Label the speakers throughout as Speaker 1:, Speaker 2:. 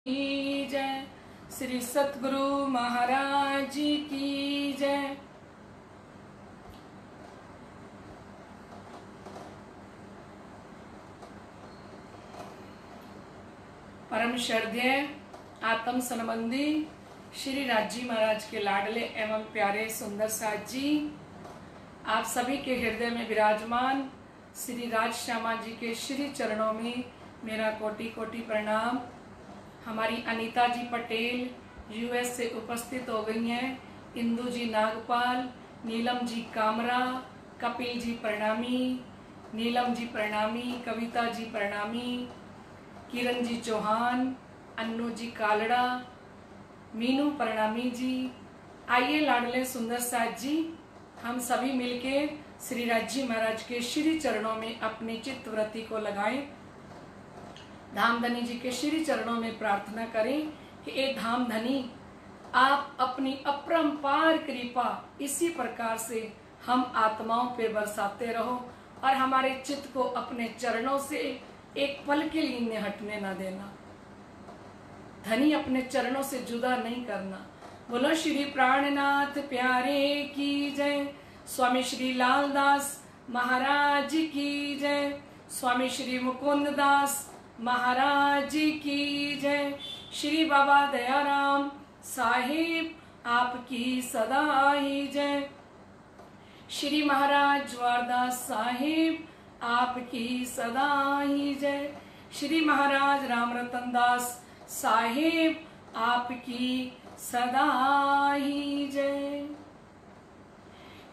Speaker 1: की जय। श्री सतगुरु महाराज जी की जय। परम श्रद्धेय आत्म संबंधी श्री राजी महाराज के लाडले एवं प्यारे सुंदर साथ जी, आप सभी के हृदय में विराजमान श्री राज श्यामा जी के श्री चरणों में मेरा कोटि कोटि प्रणाम। हमारी अनीता जी पटेल यूएस से उपस्थित हो गई हैं। इंदु जी नागपाल, नीलम जी कामरा, कपिल जी प्रणामी, नीलम जी प्रणामी, कविता जी प्रणामी, किरण जी चौहान, अन्नू जी कालड़ा, मीनू प्रणामी जी। आइए लाडले सुंदर साथ जी, हम सभी मिलके श्री राजी महाराज के श्री चरणों में अपनी चित्तवृत्ति को लगाएं। धामधनी जी के श्री चरणों में प्रार्थना करें कि ए धामधनी, आप अपनी अपरंपार कृपा इसी प्रकार से हम आत्माओं पे बरसाते रहो और हमारे चित्त को अपने चरणों से एक पल के लिए हटने ना देना। धनी अपने चरणों से जुदा नहीं करना। बोलो श्री प्राणनाथ प्यारे की जय। स्वामी श्री लालदास महाराज की जय। स्वामी श्री मुकुंद दास महाराज की जय। श्री बाबा दयाराम साहिब आपकी सदा ही जय। श्री महाराज ज्वारदास साहिब आपकी सदा ही जय। श्री महाराज राम रतन दास साहिब आपकी सदा ही जय।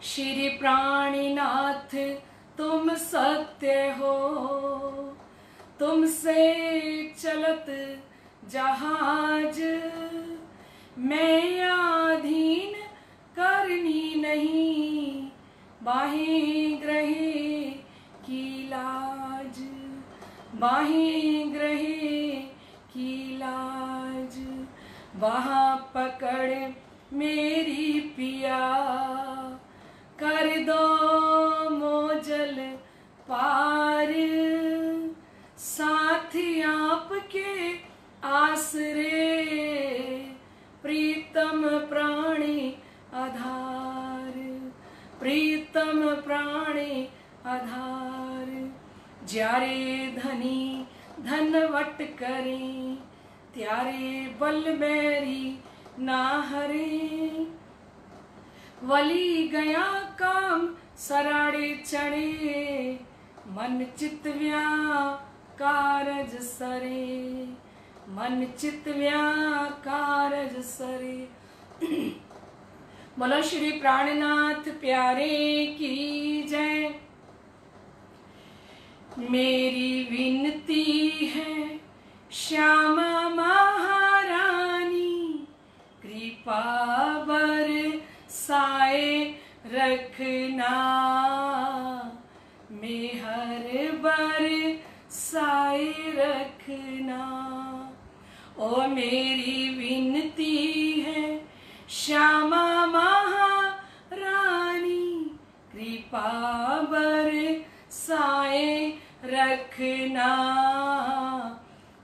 Speaker 1: श्री प्राणीनाथ तुम सत्य हो, तुमसे चलत जहाज, मैं अधीन करनी नहीं, बाहें ग्रहे की लाज, बाहें ग्रहे की लाज। वहाँ पकड़ मेरी पिया, कर दो मोजल पार, साथी आपके आसरे, प्रीतम प्राणी आधार, प्रीतम प्राणी आधार। ज्यारे धनी धनवट करें, त्यारे बल बैरी ना हरे, वली गया काम सराड़े चढ़े, मन चित कारज सरे, मन चित कारज सरे। बोलो श्री प्राणनाथ प्यारे की जय। मेरी विनती है श्यामा महारानी, कृपा बरसाए रखना, मेहर बरसाए रखना। ओ मेरी विनती है श्यामा महारानी, कृपा बरसाए रखना,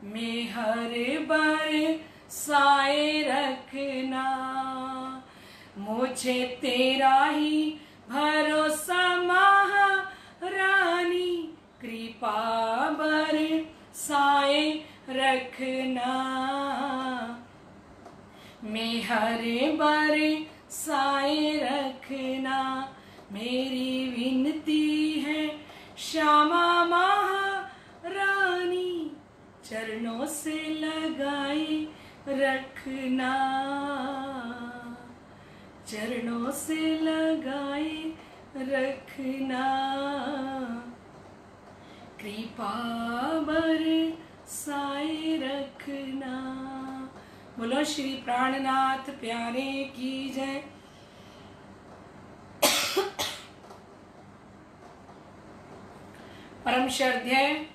Speaker 1: मेहर बरसाए रखना। मुझे तेरा ही भरोसा महारानी, कृपा बरसाए रखना, मेहर बरसाए रखना। मेरी विनती है श्यामा महारानी, चरणों से लगाए रखना, चरणों से लगाए रखना, कृपा बरसाए रखना। बोलो श्री प्राणनाथ प्यारे की जय। परम श्रद्धेय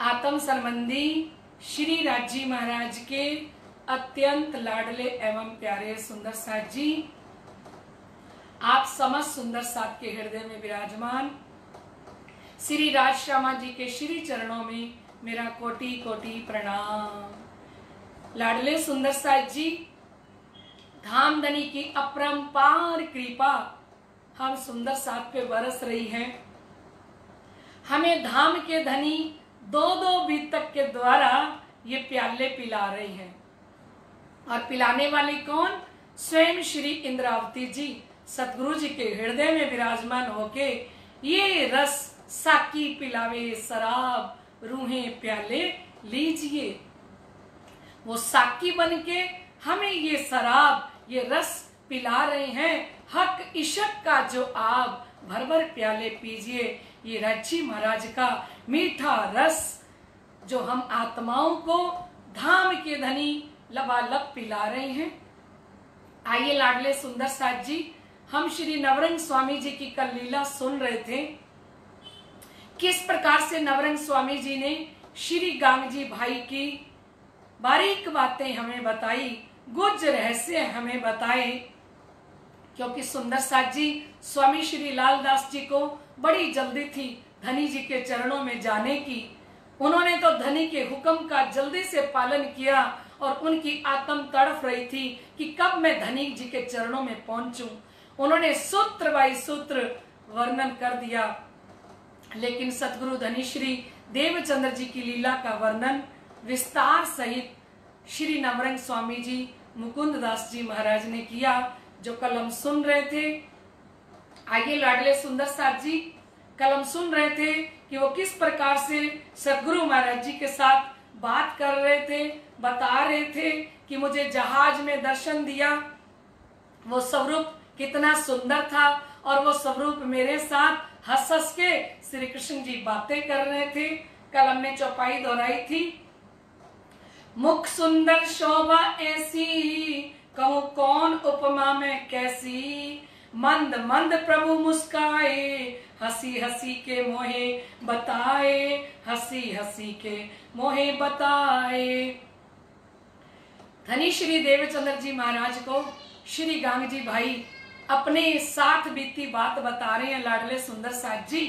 Speaker 1: आत्म संबंधी श्री राजी महाराज के अत्यंत लाडले एवं प्यारे सुंदर साथ जी, आप समस्त सुंदर साथ के हृदय में विराजमान श्री राज श्यामा जी के श्री चरणों में मेरा कोटि कोटि प्रणाम। लाडले सुंदर साज जी, धामधनी की अपरंपार कृपा हम सुंदर साथ पे बरस रही है। हमें धाम के धनी दो दो बीतक के द्वारा ये प्याले पिला रही हैं। और पिलाने वाली कौन? स्वयं श्री इंद्रावती जी सतगुरु जी के हृदय में विराजमान होके ये रस साकी पिलावे शराब रूहे प्याले लीजिए। वो साकी बन के हमें ये शराब ये रस पिला रहे हैं। हक इशक का जो आप भर भर प्याले पीजिए। ये राज्जी महाराज का मीठा रस जो हम आत्माओं को धाम के धनी लबालब पिला रहे हैं। आइए लाडले सुंदर साज जी, हम श्री नवरंग स्वामी जी की कल लीला सुन रहे थे। किस प्रकार से नवरंग स्वामी जी ने श्री गांगजी भाई की बारीक बातें हमें बताई, गुज रहस्य हमें बताए। क्योंकि सुंदर साज जी स्वामी श्री लालदास जी को बड़ी जल्दी थी धनी जी के चरणों में जाने की। उन्होंने तो धनी के हुक्म का जल्दी से पालन किया और उनकी आत्म तड़फ रही थी कि कब मैं धनी जी के चरणों में पहुंचूं। उन्होंने सूत्र बाई सूत्र वर्णन कर दिया, लेकिन सतगुरु धनी श्री देवचंद्र जी की लीला का वर्णन विस्तार सहित श्री नवरंग स्वामी जी मुकुंद दास जी महाराज ने किया, जो कल हम सुन रहे थे। आइए लाडले सुंदर साज जी, कल हम सुन रहे थे कि वो किस प्रकार से सतगुरु महाराज जी के साथ बात कर रहे थे, बता रहे थे कि मुझे जहाज में दर्शन दिया, वो स्वरूप कितना सुंदर था और वो स्वरूप मेरे साथ हंस हंस के श्री कृष्ण जी बातें कर रहे थे। कल हमने चौपाई दोहराई थी, मुख सुंदर शोभा ऐसी कहूँ कौन उपमा में कैसी, मंद मंद प्रभु मुस्काए हंसी हंसी के मोहे बताए, हंसी हंसी के मोहे बताए। धनी श्री देवचंद्र जी महाराज को श्री गांगजी भाई अपने साथ बीती बात बता रहे हैं लाडले सुंदर साज जी,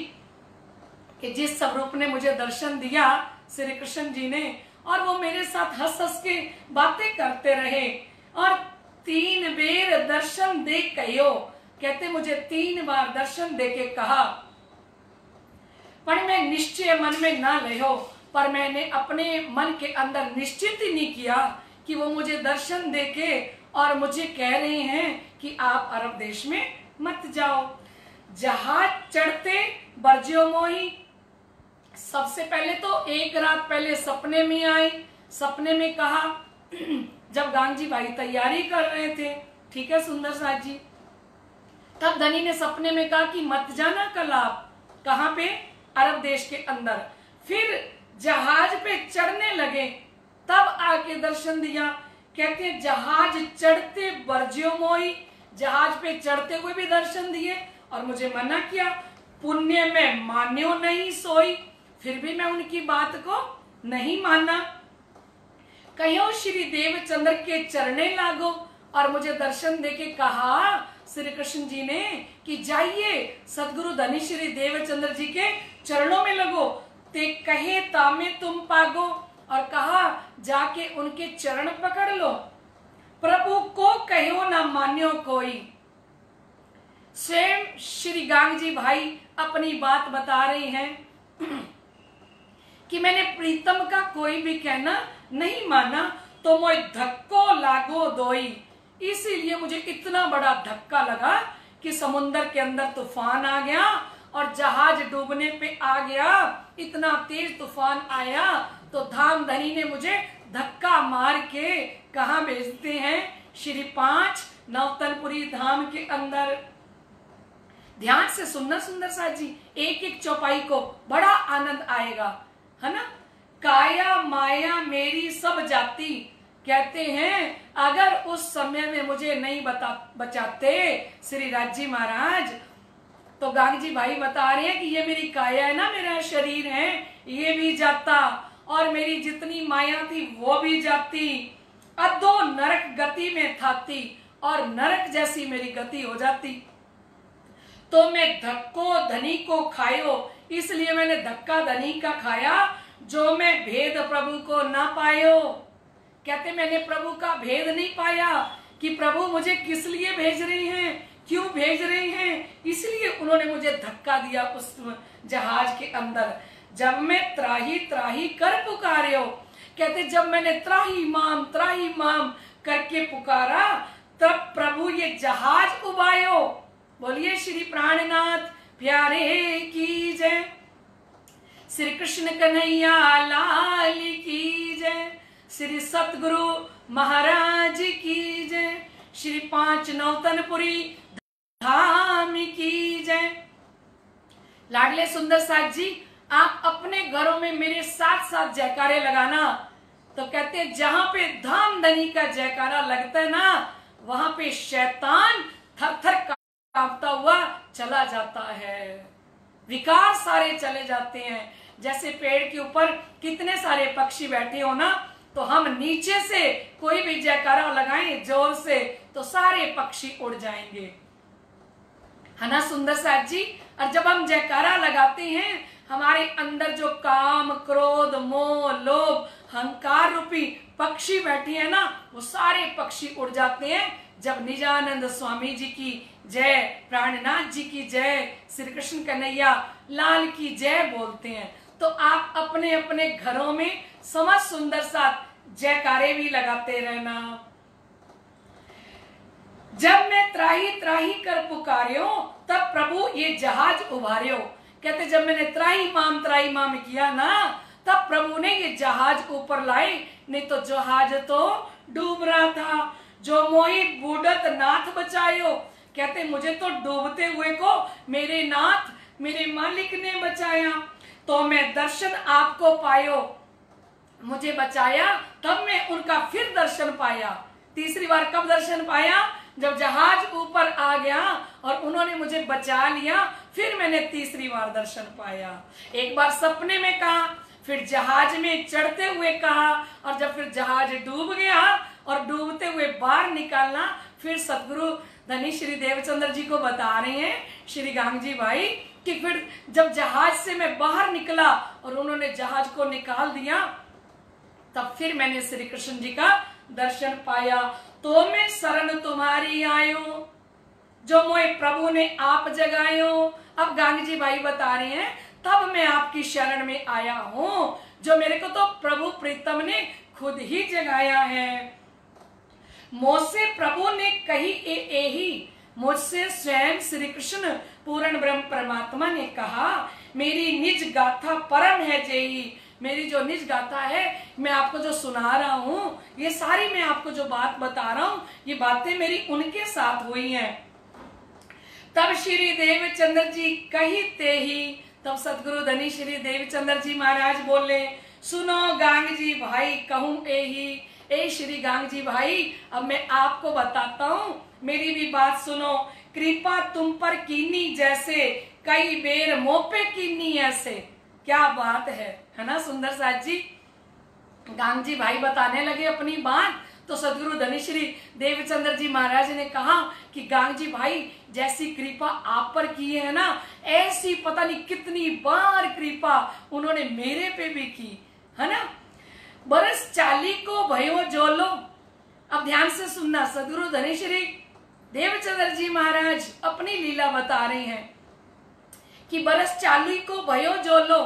Speaker 1: कि जिस स्वरूप ने मुझे दर्शन दिया श्री कृष्ण जी ने, और वो मेरे साथ हंस हंस के बातें करते रहे और 3 बेर दर्शन दे कहो, कहते मुझे 3 बार दर्शन दे के कहा, पर मैं निश्चय मन में ना लियो। पर मैंने अपने मन के अंदर निश्चित ही नहीं किया कि वो मुझे दर्शन दे के और मुझे कह रहे हैं कि आप अरब देश में मत जाओ। जहाज चढ़ते बरजियो मोही, सबसे पहले तो एक रात पहले सपने में आए, सपने में कहा जब गांगजी भाई तैयारी कर रहे थे, ठीक है सुंदर साज जी, तब धनी ने सपने में कहा कि मत जाना कल आप, कहाँ पे? अरब देश के अंदर। फिर जहाज पे चढ़ने लगे तब आके दर्शन दिया, कहते जहाज चढ़ते बरजियो मोही, जहाज पे चढ़ते हुए भी दर्शन दिए और मुझे मना किया, पुण्य में मान्यो नहीं सोई, फिर भी मैं उनकी बात को नहीं माना। कहो श्री देवचंद्र के चरणे लागो, और मुझे दर्शन देके कहा श्री कृष्ण जी ने कि जाइए सदगुरु धनी श्री देवचंद्र जी के चरणों में लगो, ते कहे तामे तुम पागो, और कहा जाके उनके चरण पकड़ लो, प्रभु को कहो ना मान्यो कोई। स्वयं श्री गांगजी भाई अपनी बात बता रहे हैं कि मैंने प्रीतम का कोई भी कहना नहीं माना, तो मोय धक्को लागो दोई, इसीलिए मुझे इतना बड़ा धक्का लगा कि समुद्र के अंदर तूफान आ गया और जहाज डूबने पे आ गया। इतना तेज तूफान आया तो धाम धनी ने मुझे धक्का मार के कहाँ भेजते हैं? श्री 5 नवतनपुरी धाम के अंदर। ध्यान से सुनना सुंदर साज जी, एक एक चौपाई को बड़ा आनंद आएगा, है ना। काया माया मेरी सब जाती, कहते हैं अगर उस समय में मुझे नहीं बचाते श्री राज्जी महाराज, तो गांगजी भाई बता रहे हैं कि ये मेरी काया है ना, मेरा शरीर है, ये भी जाता और मेरी जितनी माया थी वो भी जाती, अधो नरक गति में थाती और नरक जैसी मेरी गति हो जाती। तो मैं धक्को धनी को खायो, इसलिए मैंने धक्का धनी का खाया, जो मैं भेद प्रभु को ना पायो। कहते मैंने प्रभु का भेद नहीं पाया कि प्रभु मुझे किस लिए भेज रहे हैं, क्यों भेज रहे हैं। इसलिए उन्होंने मुझे धक्का दिया उस जहाज के अंदर। जब मैं त्राही त्राही कर पुकार्यो, कहते जब मैंने त्राही माम करके पुकारा, तब प्रभु ये जहाज उबायो। बोलिए श्री प्राणनाथ प्यारे की जय, श्री कृष्ण कन्हैया लाल की जय, श्री सतगुरु महाराज की जय, श्री पांच नौतनपुरी धाम की जय। लाडले सुंदर साथ जी, आप अपने घरों में मेरे साथ साथ जयकारे लगाना। तो कहते हैं जहां पे धाम धनी का जयकारा लगता है ना, वहां पे शैतान थर थर कांपता हुआ चला जाता है, विकार सारे चले जाते हैं। जैसे पेड़ के ऊपर कितने सारे पक्षी बैठे हो ना, तो हम नीचे से कोई भी जयकारा लगाएं जोर से, तो सारे पक्षी उड़ जाएंगे, है ना सुंदर साथ जी। और जब हम जयकारा लगाते हैं, हमारे अंदर जो काम क्रोध मोह लोभ हंकार रूपी पक्षी बैठे हैं ना, वो सारे पक्षी उड़ जाते हैं। जब निजानंद स्वामी जी की जय, प्राणनाथ जी की जय, श्री कृष्ण कन्हैया लाल की जय बोलते हैं, तो आप अपने अपने घरों में समझ सुंदर साथ जयकारे भी लगाते रहना। जब मैं त्राही त्राही कर पुकार्यो, तब प्रभु ये जहाज उभार्यो। कहते जब मैंने त्राही माम किया ना, तब प्रभु ने ये जहाज ऊपर लाए, नहीं तो जहाज तो डूब रहा था। जो मोहि बूढ़त नाथ बचायो, कहते मुझे तो डूबते हुए को मेरे नाथ मेरे मालिक ने बचाया, तो मैं दर्शन आपको पायो। मुझे बचाया तब मैं उनका फिर दर्शन पाया। तीसरी बार कब दर्शन पाया? जब जहाज ऊपर आ गया और उन्होंने मुझे बचा लिया, फिर मैंने तीसरी बार दर्शन पाया। एक बार सपने में कहा, फिर जहाज में चढ़ते हुए कहा, और जब फिर जहाज डूब गया और डूबते हुए बाहर निकालना, फिर सतगुरु धनी श्री देवचंद्र जी को बता रहे हैं श्री गांगजी भाई कि फिर जब जहाज से मैं बाहर निकला और उन्होंने जहाज को निकाल दिया, तब फिर मैंने श्री कृष्ण जी का दर्शन पाया। तो मैं शरण तुम्हारी आयो, जो मोए प्रभु ने आप जगायो। अब गांगजी भाई बता रहे हैं तब मैं आपकी शरण में आया हूं, जो मेरे को तो प्रभु प्रीतम ने खुद ही जगाया है। मुझसे प्रभु ने कही एही, मुझसे स्वयं श्री कृष्ण पूर्ण ब्रह्म परमात्मा ने कहा, मेरी निज गाथा परम है जेही। मेरी जो निज गाथा है, मैं आपको जो सुना रहा हूँ, ये सारी मैं आपको जो बात बता रहा हूँ, ये बातें मेरी उनके साथ हुई हैं। तब श्री देवचंद्र जी कही ते ही, तब सतगुरु धनी श्री देवचंद्र जी महाराज बोले, सुनो गांगजी भाई कहूं एही। ए श्री गांगजी भाई, अब मैं आपको बताता हूँ, मेरी भी बात सुनो। कृपा तुम पर कीनी जैसे, कई बेर मोपे कीनी ऐसे। क्या बात है ना सुंदर साथ जी। गांगजी भाई बताने लगे अपनी बात, तो सदगुरु धनी श्री देवचंद्र जी महाराज ने कहा कि गांगजी भाई, जैसी कृपा आप पर की है ना, ऐसी पता नहीं कितनी बार कृपा उन्होंने मेरे पे भी की है ना। बरस 40 को भयो जोलो। अब ध्यान से सुनना, सदगुरु धनी श्री देवचंद्र जी महाराज अपनी लीला बता रहे हैं कि बरस 40 को भयो जोलो,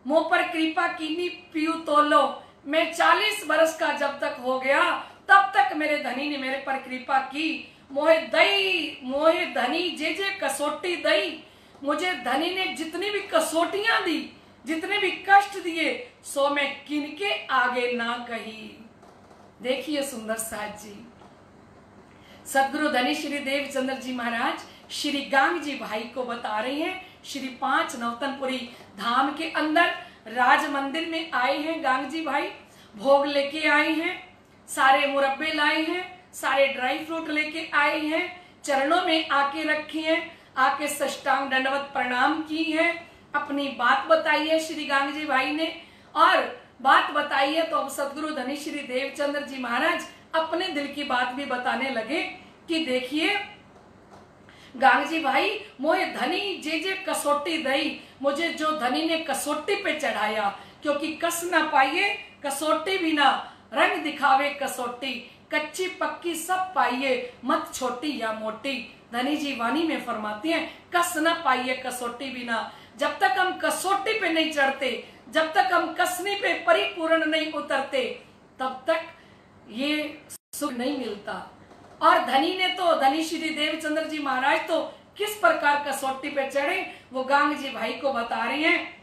Speaker 1: मुंह पर कृपा कीनी पीयू तोलो। मैं 40 बरस का जब तक हो गया, तब तक मेरे धनी ने मेरे पर कृपा की। मोहे धनी जे कसोटी दई। मुझे धनी ने जितनी भी कसोटियां दी, जितने भी कष्ट दिए, सो मैं किनके आगे ना कही। देखिए सुंदर साथ जी, सदगुरु धनी श्री देवचंद्र जी महाराज श्री गांगजी भाई को बता रहे हैं, श्री 5 नौतनपुरी धाम के अंदर राज मंदिर में आए हैं गांगजी भाई। भोग लेके आए हैं, सारे मुरब्बे लाए हैं, सारे ड्राई फ्रूट लेके आए हैं, चरणों में आके रखे हैं, आके साष्टांग दंडवत प्रणाम की है, अपनी बात बताई है श्री गांगजी भाई ने। और बात बताई है तो अब सदगुरु धनी श्री देवचंद्र जी महाराज अपने दिल की बात भी बताने लगे कि देखिए गांगजी भाई, मोहे धनी जे कसोटी दई। मुझे जो धनी ने कसोटी पे चढ़ाया, क्योंकि कस ना पाइए कसोटी भी ना रंग दिखावे कसौटी, कच्ची पक्की सब पाइए, मत छोटी या मोटी। धनी जी वाणी में फरमाती हैं, कस न पाइए कसौटी बिना। जब तक हम कसौटी पे नहीं चढ़ते, जब तक हम कसनी पे परिपूर्ण नहीं उतरते, तब तक ये सुख नहीं मिलता। और धनी ने तो, धनी श्री देवचंद्र जी महाराज तो किस प्रकार कसौटी पे चढ़े, वो गांग जी भाई को बता रही हैं।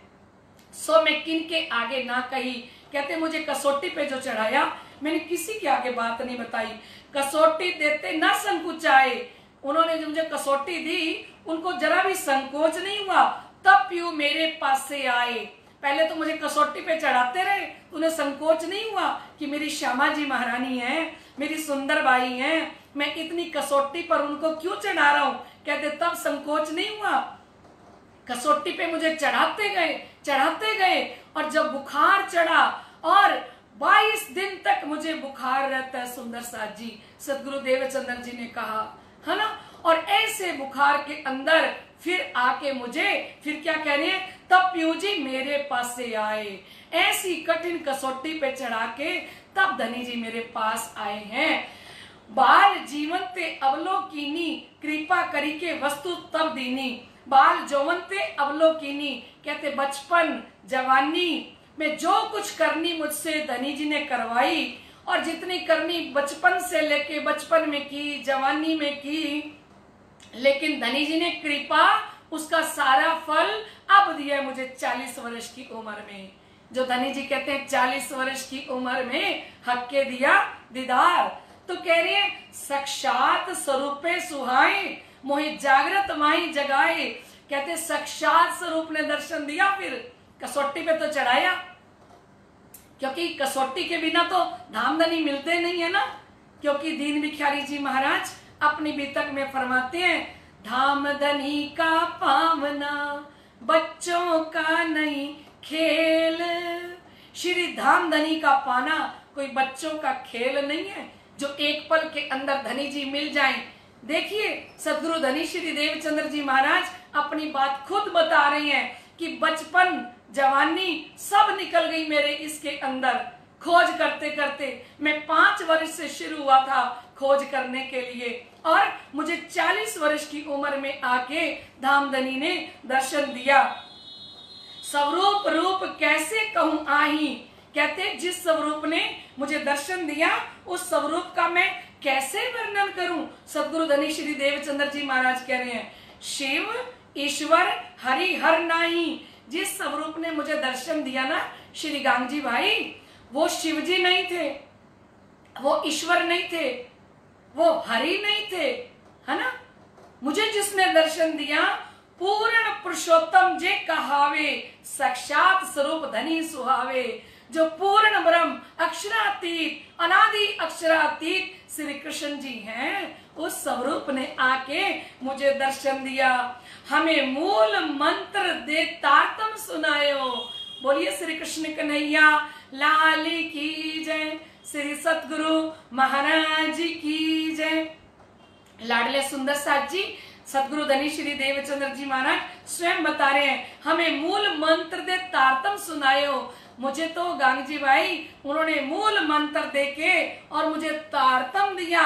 Speaker 1: सो मैं किन के आगे ना कही, कहते मुझे कसौटी पे जो चढ़ाया, मैंने किसी के आगे बात नहीं बताई। कसौटी देते ना संकुचाए, उन्होंने जो मुझे कसौटी दी, उनको जरा भी संकोच नहीं हुआ। तब पीयू मेरे पास से आए, पहले तो मुझे कसौटी पे चढ़ाते रहे, उन्हें संकोच नहीं हुआ कि मेरी श्यामा जी महारानी है, मेरी सुंदर बाई है, मैं इतनी कसौटी पर उनको क्यों चढ़ा रहा हूं। कहते तब संकोच नहीं हुआ, कसौटी पे मुझे चढ़ाते गए। और जब बुखार चढ़ा, और 22 दिन तक मुझे बुखार रहता है सुंदर साथ जी, सदगुरु देवचंद्र जी ने कहा, है ना। और ऐसे बुखार के अंदर फिर आके मुझे फिर क्या कह रहे हैं, तब पीयू जी मेरे पास से आए। ऐसी कठिन कसौटी पे चढ़ा के तब धनी जी मेरे पास आए हैं। बाल जीवन ते अवलोकीनी, कृपा करी के वस्तु तब दीनी। बाल जौवन ते अवलोकीनी, कहते बचपन जवानी में जो कुछ करनी मुझसे धनी जी ने करवाई, और जितनी करनी बचपन से लेके बचपन में की, जवानी में की, लेकिन धनी जी ने कृपा उसका सारा फल अब दिया मुझे 40 वर्ष की उम्र में। जो धनी जी कहते हैं 40 वर्ष की उम्र में हक के दिया दीदार, तो कह रहे हैं साक्षात स्वरूपे सुहाए, मोहि जागृत माही जगाए। कहते साक्षात स्वरूप ने दर्शन दिया, फिर कसौटी पे तो चढ़ाया, क्योंकि कसौटी के बिना तो धामधनी मिलते नहीं है ना। क्योंकि दीन भिखारी जी महाराज अपनी बीतक में फरमाते हैं, धामधनी का पावना बच्चों का नहीं खेल। श्री धामधनी का पाना कोई बच्चों का खेल नहीं है, जो एक पल के अंदर धनी जी मिल जाएं। देखिए सदगुरु धनी श्री देवचंद्र जी महाराज अपनी बात खुद बता रहे हैं कि बचपन जवानी सब निकल गई मेरे इसके अंदर, खोज करते करते। मैं 5 वर्ष से शुरू हुआ था खोज करने के लिए, और मुझे 40 वर्ष की उम्र में आके धामधनी ने दर्शन दिया। स्वरूप रूप कैसे कहूं आही, कहते जिस स्वरूप ने मुझे दर्शन दिया, उस स्वरूप का मैं कैसे वर्णन करूं। सदगुरु धनी श्री देवचंद्र जी महाराज कह रहे हैं, शिव ईश्वर हरि हर नाही। जिस स्वरूप ने मुझे दर्शन दिया ना श्री गांगजी भाई, वो शिव जी नहीं थे, वो ईश्वर नहीं थे, वो हरि नहीं थे, है ना। मुझे जिसने दर्शन दिया, पूर्ण पुरुषोत्तम जे कहावे, साक्षात स्वरूप धनी सुहावे। जो पूर्ण ब्रह्म अक्षरातीत अनादि अक्षरातीत श्री कृष्ण जी हैं, उस स्वरूप ने आके मुझे दर्शन दिया। हमें मूल मंत्र दे तारतम सुनायो। बोलिए श्री कृष्ण कन्हैया लाल की जय, श्री सतगुरु महाराज की जय। लाडले सुंदर साथ जी सतगुरु धनी श्री देवचंद्र जी महाराज स्वयं बता रहे हैं, हमें मूल मंत्र दे तारतम सुनायो। मुझे तो गांगजी भाई उन्होंने मूल मंत्र देके और मुझे तारतम दिया,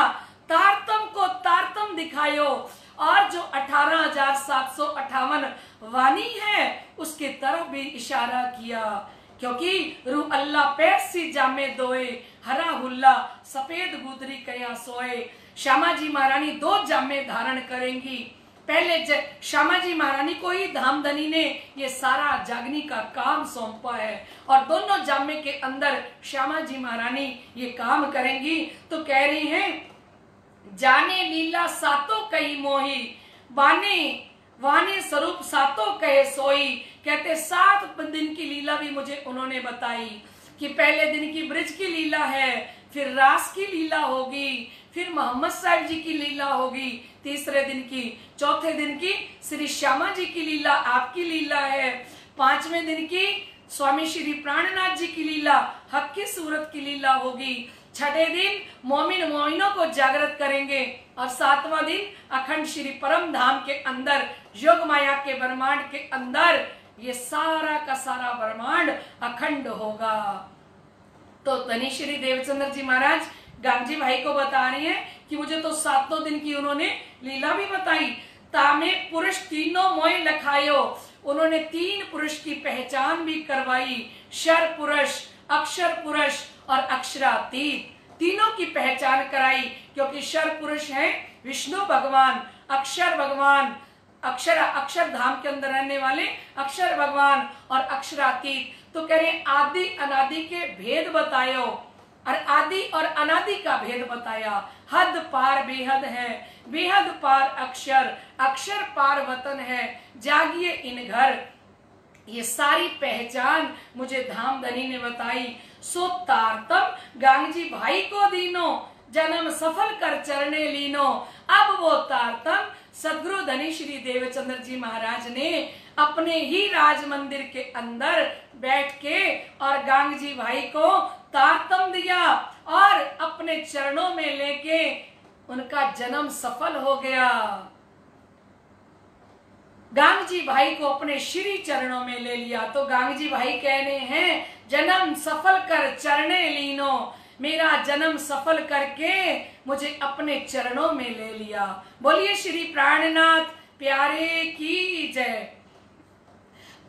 Speaker 1: तारतम को तारतम दिखायो। और जो 18,758 वाणी है उसके तरफ भी इशारा किया, क्योंकि रूह अल्लाह पैर सी जामे दोए, हरा हुल्ला सफेद गुदरी कया सोए। श्यामा जी महारानी 2 जामे धारण करेंगी। पहले श्यामा जी महारानी को ही धामधनी ने ये सारा जागनी का काम सौंपा है, और दोनों जामे के अंदर श्यामा जी महारानी ये काम करेंगी। तो कह रही हैं, जाने लीला सातों कही मोही, बाने वाने स्वरूप सातों कहे सोई। कहते 7 दिन की लीला भी मुझे उन्होंने बताई, कि पहले दिन की ब्रिज की लीला है, फिर रास की लीला होगी, फिर मोहम्मद साहिब जी की लीला होगी तीसरे दिन की, चौथे दिन की श्री श्यामा जी की लीला आपकी लीला है, 5वें दिन की स्वामी श्री प्राणनाथ जी की लीला हक की सूरत की लीला होगी, 6ठे दिन मोमिन मोमिनों को जागृत करेंगे, और 7वां दिन अखंड श्री परम धाम के अंदर योग माया के ब्रह्मांड के अंदर ये सारा का सारा ब्रह्मांड अखंड होगा। तो धनी श्री देवचंद्र जी महाराज गांधी भाई को बता रहे हैं कि मुझे तो 7 दिन की उन्होंने लीला भी बताई। तामे पुरुष तीनों मोय लखायो, उन्होंने 3 पुरुष की पहचान भी करवाई, क्षर पुरुष, अक्षर पुरुष और अक्षरातीत, तीनों की पहचान कराई। क्योंकि क्षर पुरुष है विष्णु भगवान, अक्षर भगवान, अक्षर धाम के अंदर रहने वाले अक्षर भगवान और अक्षरातीत। तो कह रहे आदि अनादि के भेद बतायो, और आदि और अनादि का भेद बताया। हद पार बेहद है, बेहद पार अक्षर, अक्षर पार वतन है, जागिए इन घर। ये सारी पहचान मुझे धामधनी ने बताई। सो तारतम गांगजी भाई को दीनो, जन्म सफल कर चरणे लीनो। अब वो तारतम सदगुरु धनी श्री देवचंद्र जी महाराज ने अपने ही राज मंदिर के अंदर बैठ के और गांगजी भाई को तारतम दिया और अपने चरणों में लेके उनका जन्म सफल हो गया। गांगजी भाई को अपने श्री चरणों में ले लिया। तो गांगजी भाई कहने हैं जन्म सफल कर चरणे लीनो, मेरा जन्म सफल करके मुझे अपने चरणों में ले लिया। बोलिए श्री प्राणनाथ प्यारे की जय।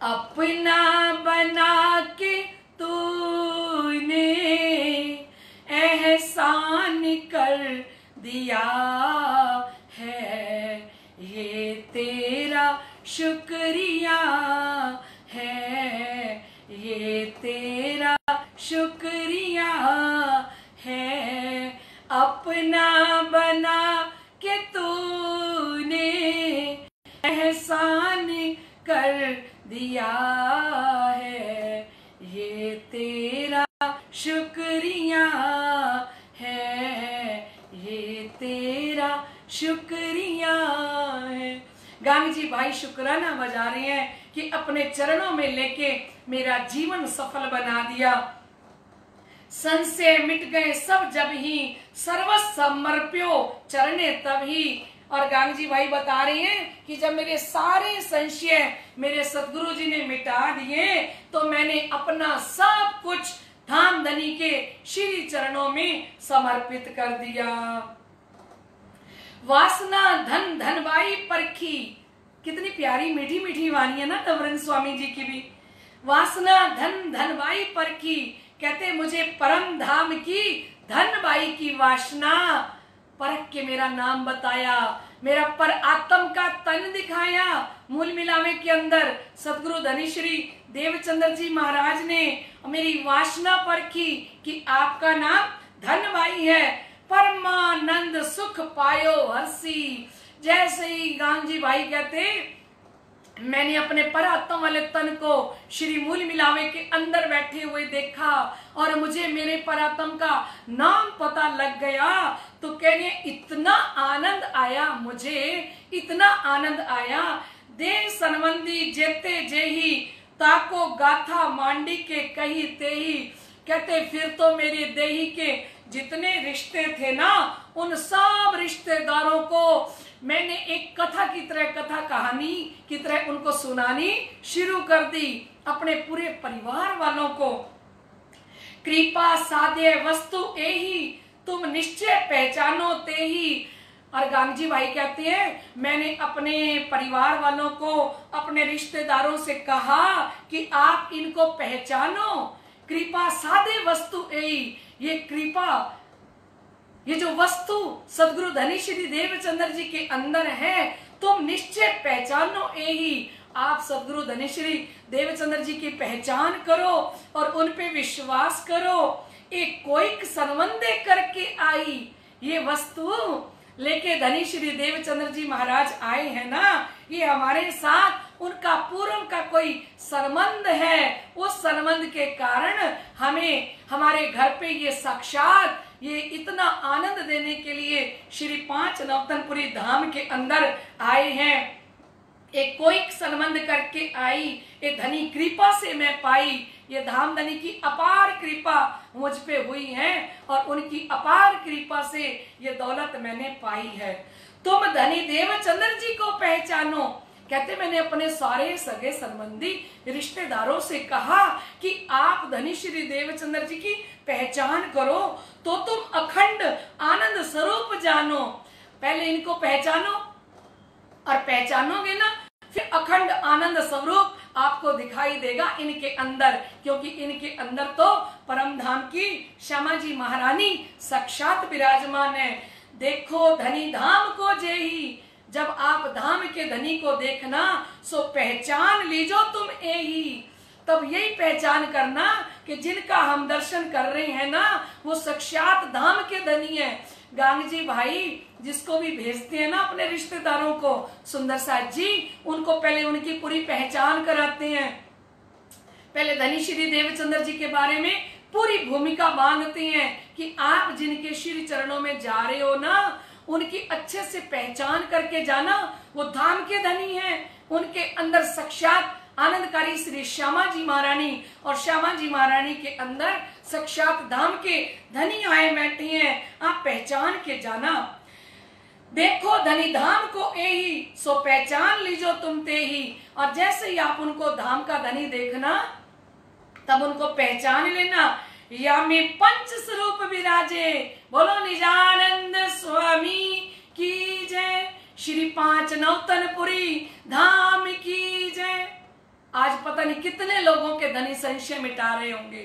Speaker 1: अपना बना के तूने एहसान कर दिया है, ये तेरा शुक्रिया है, ये तेरा शुक्रिया है। अपना बना के तूने एहसान कर दिया है, ये तेरा शुक्रिया है, ये तेरा शुक्रिया है। गांगजी भाई शुक्राना बजा रहे हैं कि अपने चरणों में लेके मेरा जीवन सफल बना दिया। संशय मिट गए सब जब ही, सर्वस्व समर्प्यो चरणे तब ही। और गांगजी भाई बता रहे हैं कि जब मेरे सारे संशय मेरे सदगुरु जी ने मिटा दिए तो मैंने अपना सब कुछ धामधनी के श्री चरणों में समर्पित कर दिया। वासना धन धनबाई परखी, कितनी प्यारी मीठी मीठी वाणी है ना नवरंग स्वामी जी की भी। वासना धन धनबाई परखी, कहते मुझे परम धाम की धनबाई की वासना परख के मेरा नाम बताया, मेरा पर आत्म का तन दिखाया। मूल मिलावे के अंदर सदगुरु धनी श्री देवचंद्र जी महाराज ने मेरी वासना परखी कि आपका नाम धनबाई है। परमानंद सुख पायो हर्षी, जैसे ही गांगजी भाई कहते मैंने अपने परात्म वाले तन को श्री मूल मिलावे के अंदर बैठे हुए देखा और मुझे मेरे परात्म का नाम पता लग गया। तो कहने इतना आनंद आया, मुझे इतना आनंद आया। देह संबंधी जेते जेही, ताको गाथा मांडी के कही तेही। कहते फिर तो मेरे देही के जितने रिश्ते थे ना, उन सब रिश्तेदारों को मैंने एक कथा की तरह, कथा कहानी की तरह उनको सुनानी शुरू कर दी। अपने पूरे परिवार वालों को कृपा साध्य वस्तु एही, तुम निश्चय पहचानो तेही। और गांगजी भाई कहते हैं मैंने अपने परिवार वालों को, अपने रिश्तेदारों से कहा कि आप इनको पहचानो। कृपा साधे वस्तु एही, ये कृपा, ये जो वस्तु सदगुरु धनी श्री देवचंद्र जी के अंदर है, तुम निश्चय पहचानो एही। आप सदगुरु धनी श्री देवचंद्र जी की पहचान करो और उन पे विश्वास करो। एक कोई संबंधे करके आई, ये वस्तु लेके धनी श्री देवचंद्र जी महाराज आए हैं ना, ये हमारे साथ उनका पूर्व का कोई संबंध है। उस संबंध के कारण हमें हमारे घर पे ये साक्षात ये इतना आनंद देने के लिए श्री 5 नवतनपुरी धाम के अंदर आए हैं। एक कोई संबंध करके आई, ये धनी कृपा से मैं पाई। ये धाम धनी की अपार कृपा मुझ पे हुई है और उनकी अपार कृपा से ये दौलत मैंने पाई है। तुम धनी देवचंद्र जी को पहचानो, कहते मैंने अपने सारे सगे संबंधी रिश्तेदारों से कहा कि आप धनी श्री देवचंद्र जी की पहचान करो तो तुम अखंड आनंद स्वरूप जानो। पहले इनको पहचानो और पहचानोगे ना फिर अखंड आनंद स्वरूप आपको दिखाई देगा इनके अंदर, क्योंकि इनके अंदर तो परम धाम की श्यामा जी महारानी साक्षात विराजमान है। देखो धनी धाम को जेही, जब आप धाम के धनी को देखना सो पहचान लीजो तुम एही। तब यही पहचान करना कि जिनका हम दर्शन कर रहे हैं ना वो साक्षात धाम के धनी है। गांग जी भाई जिसको भी भेजते हैं ना अपने रिश्तेदारों को, सुंदर साथ जी उनको पहले उनकी पूरी पहचान कराते हैं। पहले धनी श्री देवचंद्र जी के बारे में पूरी भूमिका बांधते हैं कि आप जिनके श्री चरणों में जा रहे हो ना उनकी अच्छे से पहचान करके जाना, वो धाम के धनी हैं। उनके अंदर साक्षात आनंदकारी श्री श्यामा जी महारानी और श्यामा जी महारानी के अंदर साक्षात धाम के धनी आए बैठे हैं। आप पहचान के जाना। देखो धनी धाम को एही सो पहचान लीजो तुम ते ही। और जैसे ही आप उनको धाम का धनी देखना तब उनको पहचान लेना। या में पंच स्वरूप विराजे, बोलो निजानंद स्वामी की जय, श्री पांच नौतनपुरी धाम की जय। आज पता नहीं कितने लोगों के धनी संशय मिटा रहे होंगे,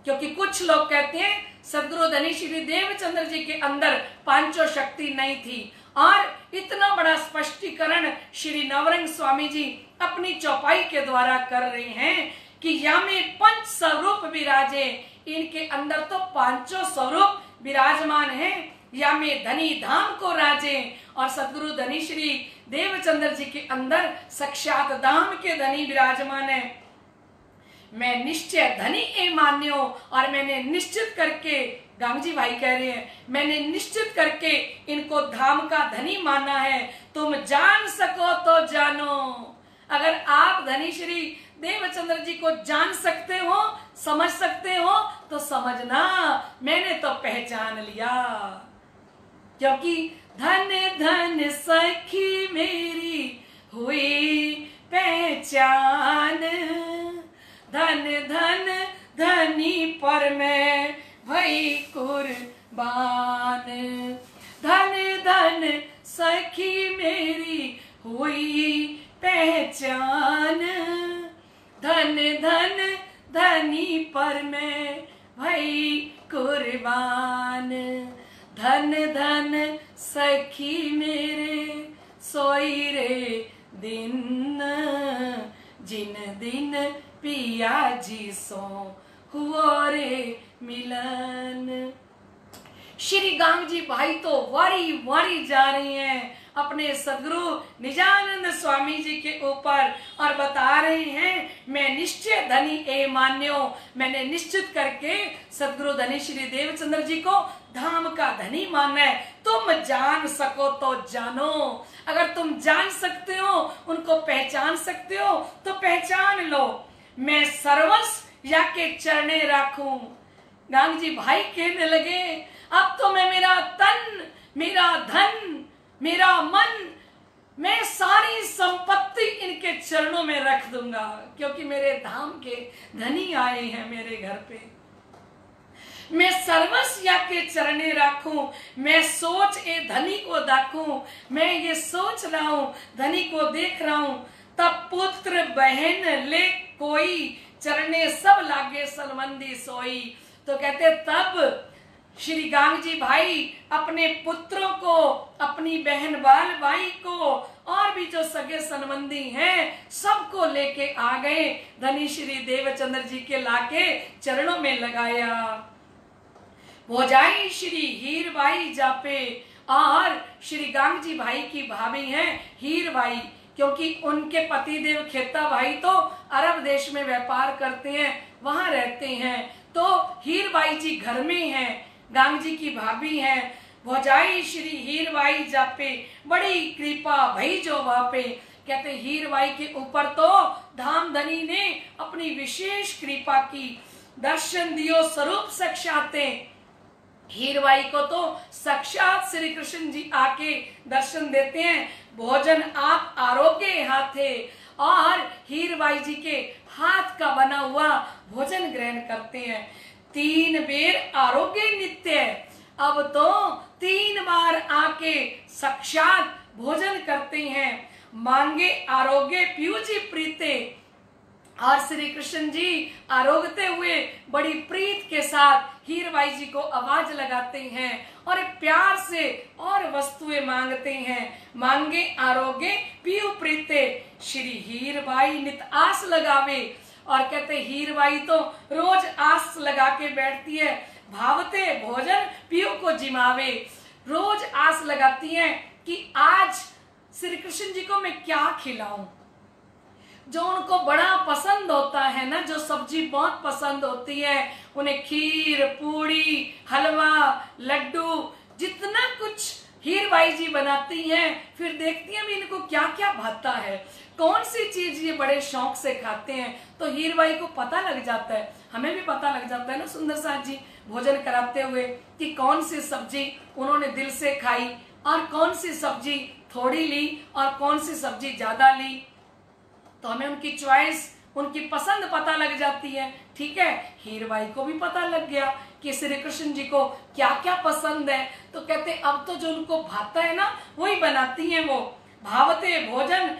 Speaker 1: क्योंकि कुछ लोग कहते हैं सदगुरु धनी श्री देवचंद्र जी के अंदर पांचों शक्ति नहीं थी। और इतना बड़ा स्पष्टीकरण श्री नवरंग स्वामी जी अपनी चौपाई के द्वारा कर रहे हैं कि या में पंच स्वरूप विराजे, इनके अंदर तो पांचों स्वरूप विराजमान हैं। या में धनी धाम को राजे, और सदगुरु धनी श्री देवचंद्र जी के अंदर साक्षात धाम के धनी विराजमान है। मैं निश्चय धनी ए मान्यो, और मैंने निश्चित करके, गांग जी भाई कह रहे हैं, मैंने निश्चित करके इनको धाम का धनी माना है। तुम जान सको तो जानो। अगर आप धनी श्री देवचंद्र जी को जान सकते हो, समझ सकते हो तो समझना मैंने तो पहचान लिया। क्योंकि धन धन सखी मेरी हुई पहचान, धन धन धनी पर मैं भई कुर्बान। धन धन सखी मेरी हुई पहचान, धन धन धनी पर मैं भई कुर्बान। धन धन सखी मेरे सोई रे दिन, जिन दिन पिया जी सो हुओ रे मिलन। श्री गांग जी भाई तो वारी वारी जा रही हैं अपने सदगुरु निजानंद स्वामी जी के ऊपर और बता रहे हैं मैं निश्चय धनी ए मान्यो, मैंने निश्चित करके सदगुरु धनी श्री देवचंद्र जी को धाम का धनी माना है। तुम जान सको तो जानो। अगर तुम जान सकते हो, उनको पहचान सकते हो तो पहचान लो। मैं सर्वस्व या के चरणे राखूं। गांग जी भाई कहने लगे अब तो मैं मेरा तन, मेरा धन, मेरा मन, मैं सारी संपत्ति इनके चरणों में रख दूंगा, क्योंकि मेरे धाम के धनी आए हैं मेरे घर पे। मैं सर्वस्व या के चरणे राखूं, मैं सोच ए धनी को दाखूं। मैं ये सोच रहा हूं, धनी को देख रहा हूं। तब पुत्र बहन ले कोई, चरणे सब लागे संबंधी सोई। तो कहते तब श्री गांग जी भाई अपने पुत्रों को, अपनी बहन बाल भाई को और भी जो सगे संबंधी हैं सबको लेके आ गए। धनी श्री देवचंद्र जी के लाके चरणों में लगाया। भोजाई श्री हीर बाई जापे, और श्री गांग जी भाई की भाभी हैं हीर बाई, क्योंकि उनके पतिदेव खेता भाई तो अरब देश में व्यापार करते हैं, वहां रहते हैं। तो हीर बाई जी घर में हैं, गांग जी की भाभी हैं। भोजाई श्री हीर बाई जापे, बड़ी कृपा भई जो वापे। कहते हीर बाई के ऊपर तो धाम धनी ने अपनी विशेष कृपा की, दर्शन दियो स्वरूप साक्षाते। हीरबाई को तो साक्षात श्री कृष्ण जी आके दर्शन देते हैं, भोजन आप आरोग्य हाथे, और हीरबाई जी के हाथ का बना हुआ भोजन ग्रहण करते हैं। 3 बेर आरोग्य नित्य, अब तो 3 बार आके साक्षात भोजन करते हैं। मांगे आरोग्य पीयू जी प्रीते, और श्री कृष्ण जी आरोगते हुए बड़ी प्रीत के साथ हीरबाई जी को आवाज लगाते हैं और प्यार से और वस्तुएं मांगते हैं। मांगे आरोग्य पीयू प्रीते, श्री हीरबाई नित आस लगावे, और कहते हीरबाई तो रोज आस लगा के बैठती है, भावते भोजन पीयू को जिमावे, रोज आस लगाती हैं कि आज श्री कृष्ण जी को मैं क्या खिलाऊं। जो उनको बड़ा पसंद होता है ना, जो सब्जी बहुत पसंद होती है, उन्हें खीर, पूड़ी, हलवा, लड्डू, जितना कुछ हीरबाई जी बनाती हैं, फिर देखती हैं भी इनको क्या क्या भाता है, कौन सी चीज ये बड़े शौक से खाते हैं। तो हीरबाई को पता लग जाता है, हमें भी पता लग जाता है ना सुंदर साथ जी भोजन कराते हुए, कि कौन सी सब्जी उन्होंने दिल से खाई और कौन सी सब्जी थोड़ी ली और कौन सी सब्जी ज्यादा ली। तो हमें उनकी चॉइस, उनकी पसंद पता लग जाती है। ठीक है, हीरबाई को भी पता लग गया कि श्री कृष्ण जी को क्या क्या पसंद है। तो कहते अब तो जो उनको भाता है ना वही बनाती हैं वो, भावते भोजन,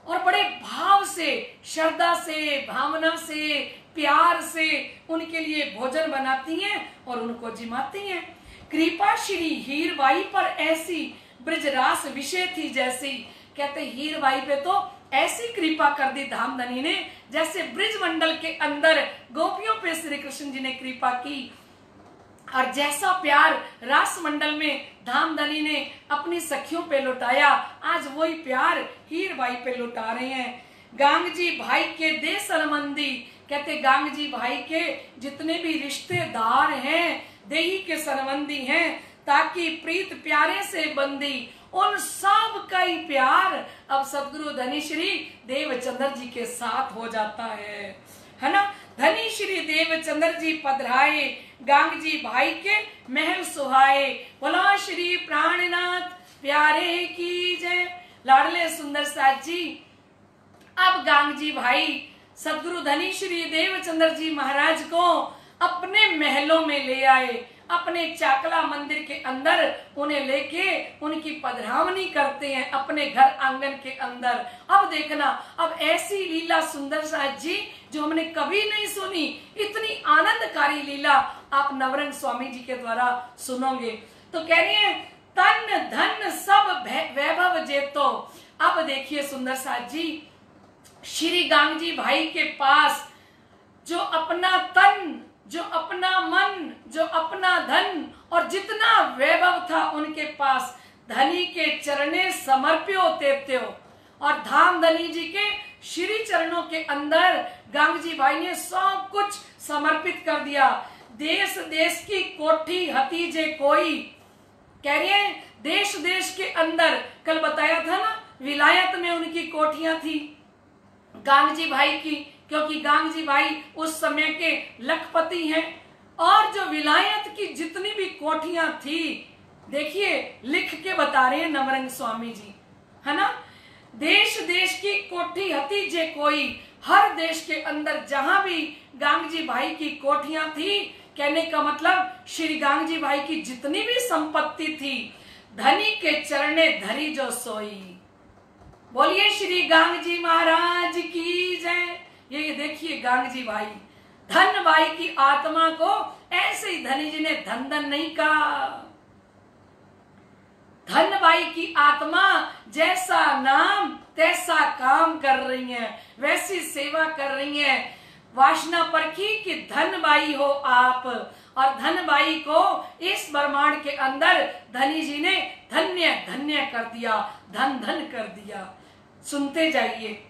Speaker 1: और बड़े भाव से, श्रद्धा से, भावना से, प्यार से उनके लिए भोजन बनाती हैं और उनको जिमाती हैं। कृपा श्री हीरबाई पर ऐसी ब्रजरास विषय थी जैसी, कहते हीरबाई पे तो ऐसी कृपा कर दी धामधनी ने जैसे ब्रिज मंडल के अंदर गोपियों पे श्री कृष्ण जी ने कृपा की, और जैसा प्यार रास मंडल में धामधनी ने अपनी सखियों पे लुटाया, आज वही प्यार हीरबाई पे लुटा रहे हैं। गांग जी भाई के दे सरमंदी, कहते गांग जी भाई के जितने भी रिश्तेदार हैं, देही के सरमंदी हैं, ताकि प्रीत प्यारे से बंदी, उन सब का ही प्यार अब सदगुरु धनी श्री देवचंद्र जी के साथ हो जाता है ना। धनी श्री देवचंद्र जी पधराए, गांग जी भाई के महल सुहाए, बोला श्री प्राणनाथ प्यारे की जय। लाडले सुंदर साथ जी अब गांग जी भाई सदगुरु धनी श्री देवचंद्र जी महाराज को अपने महलों में ले आए, अपने चाकला मंदिर के अंदर उन्हें लेके उनकी पधरावनी करते हैं अपने घर आंगन के अंदर। अब देखना, अब ऐसी लीला सुंदर साथ जी जो हमने कभी नहीं सुनी, इतनी आनंदकारी लीला आप नवरंग स्वामी जी के द्वारा सुनोगे। तो कह रही है तन धन सब वैभव जेतो। अब देखिए सुंदर साथ जी, श्री गांग जी भाई के पास जो अपना तन, जो अपना मन, जो अपना धन और जितना वैभव था उनके पास, धनी के चरणे समर्प्यो तेत्यो, और धाम धनी जी के श्री चरणों के अंदर गांग जी भाई ने सब कुछ समर्पित कर दिया। देश देश की कोठी हती जे कोई, कह रही है देश देश के अंदर, कल बताया था ना विलायत में उनकी कोठियां थी गांग जी भाई की, क्योंकि गांग जी भाई उस समय के लखपति हैं, और जो विलायत की जितनी भी कोठियां थी, देखिए लिख के बता रहे हैं नवरंग स्वामी जी, है ना। देश देश की कोठी हती जे कोई, हर देश के अंदर जहां भी गांग जी भाई की कोठियां थी, कहने का मतलब श्री गांग जी भाई की जितनी भी संपत्ति थी, धनी के चरणे धरी जो सोई। बोलिए श्री गांग जी महाराज की जय। ये देखिए गांग जी भाई, धन भाई की आत्मा को ऐसे ही धनी जी ने धन धन नहीं कहा। धन भाई की आत्मा जैसा नाम तैसा काम कर रही है, वैसी सेवा कर रही है। वासना परखी कि धन बाई हो आप, और धन बाई को इस ब्रह्मांड के अंदर धनी जी ने धन्य धन्य कर दिया, धन धन कर दिया। सुनते जाइए।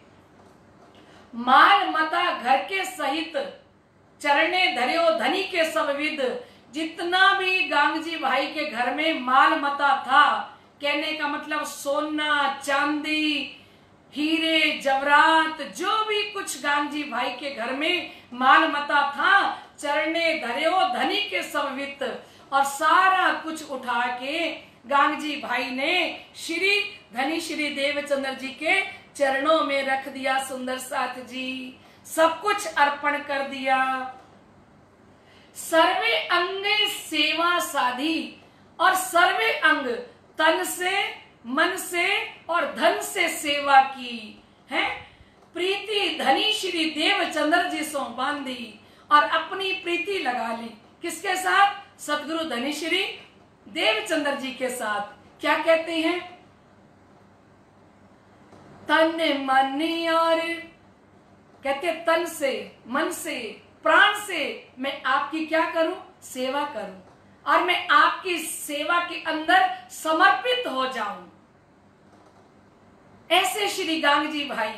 Speaker 1: माल मता घर के सहित चरणे धर्यो धनी के सब विद। जितना भी गांग जी भाई के घर में माल मता था, कहने का मतलब सोना चांदी हीरे जवरात, जो भी कुछ गांग जी भाई के घर में माल मता था, चरणे धर्यो धनी के सब वित्त, और सारा कुछ उठा के गांगजी भाई ने श्री धनी श्री देवचंद्र जी के चरणों में रख दिया। सुंदर साथ जी सब कुछ अर्पण कर दिया। सर्वे अंगे सेवा साधी और सर्वे अंग तन से मन से और धन से सेवा की है। प्रीति धनी श्री देवचंद्र जी सो बांधी और अपनी प्रीति लगा ली। किसके साथ? सतगुरु धनी श्री देवचंद्र जी के साथ। क्या कहते हैं? तन मन और कहते तन से मन से प्राण से मैं आपकी क्या करूं? सेवा करूं और मैं आपकी सेवा के अंदर समर्पित हो जाऊं। ऐसे श्री गांगजी भाई,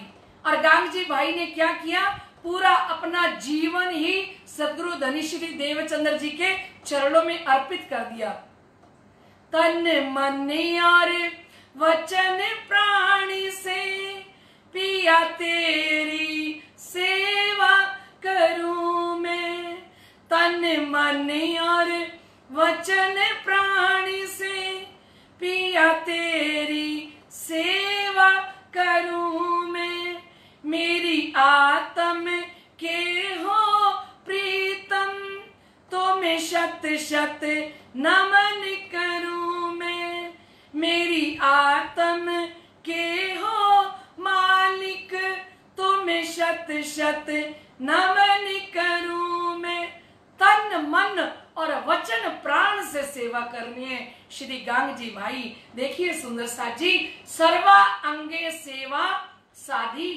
Speaker 1: और गांगजी भाई ने क्या किया? पूरा अपना जीवन ही सद्गुरु धनी श्री देवचंद्र जी के चरणों में अर्पित कर दिया। तन मन और वचन प्राणी से पिया तेरी सेवा करूं मैं। तन मन और वचन प्राणी से पिया तेरी सेवा करूं मैं। मेरी आत्म के हो प्रीतम तो मैं शत शत नमन करूं मैं। मेरी आत्म के हो मालिक तो मैं शत शत नमन करूं मैं। तन मन और वचन प्राण से सेवा करनी है श्री गांगजी भाई। देखिए सुंदर साथ जी, सर्वा अंगे सेवा साधी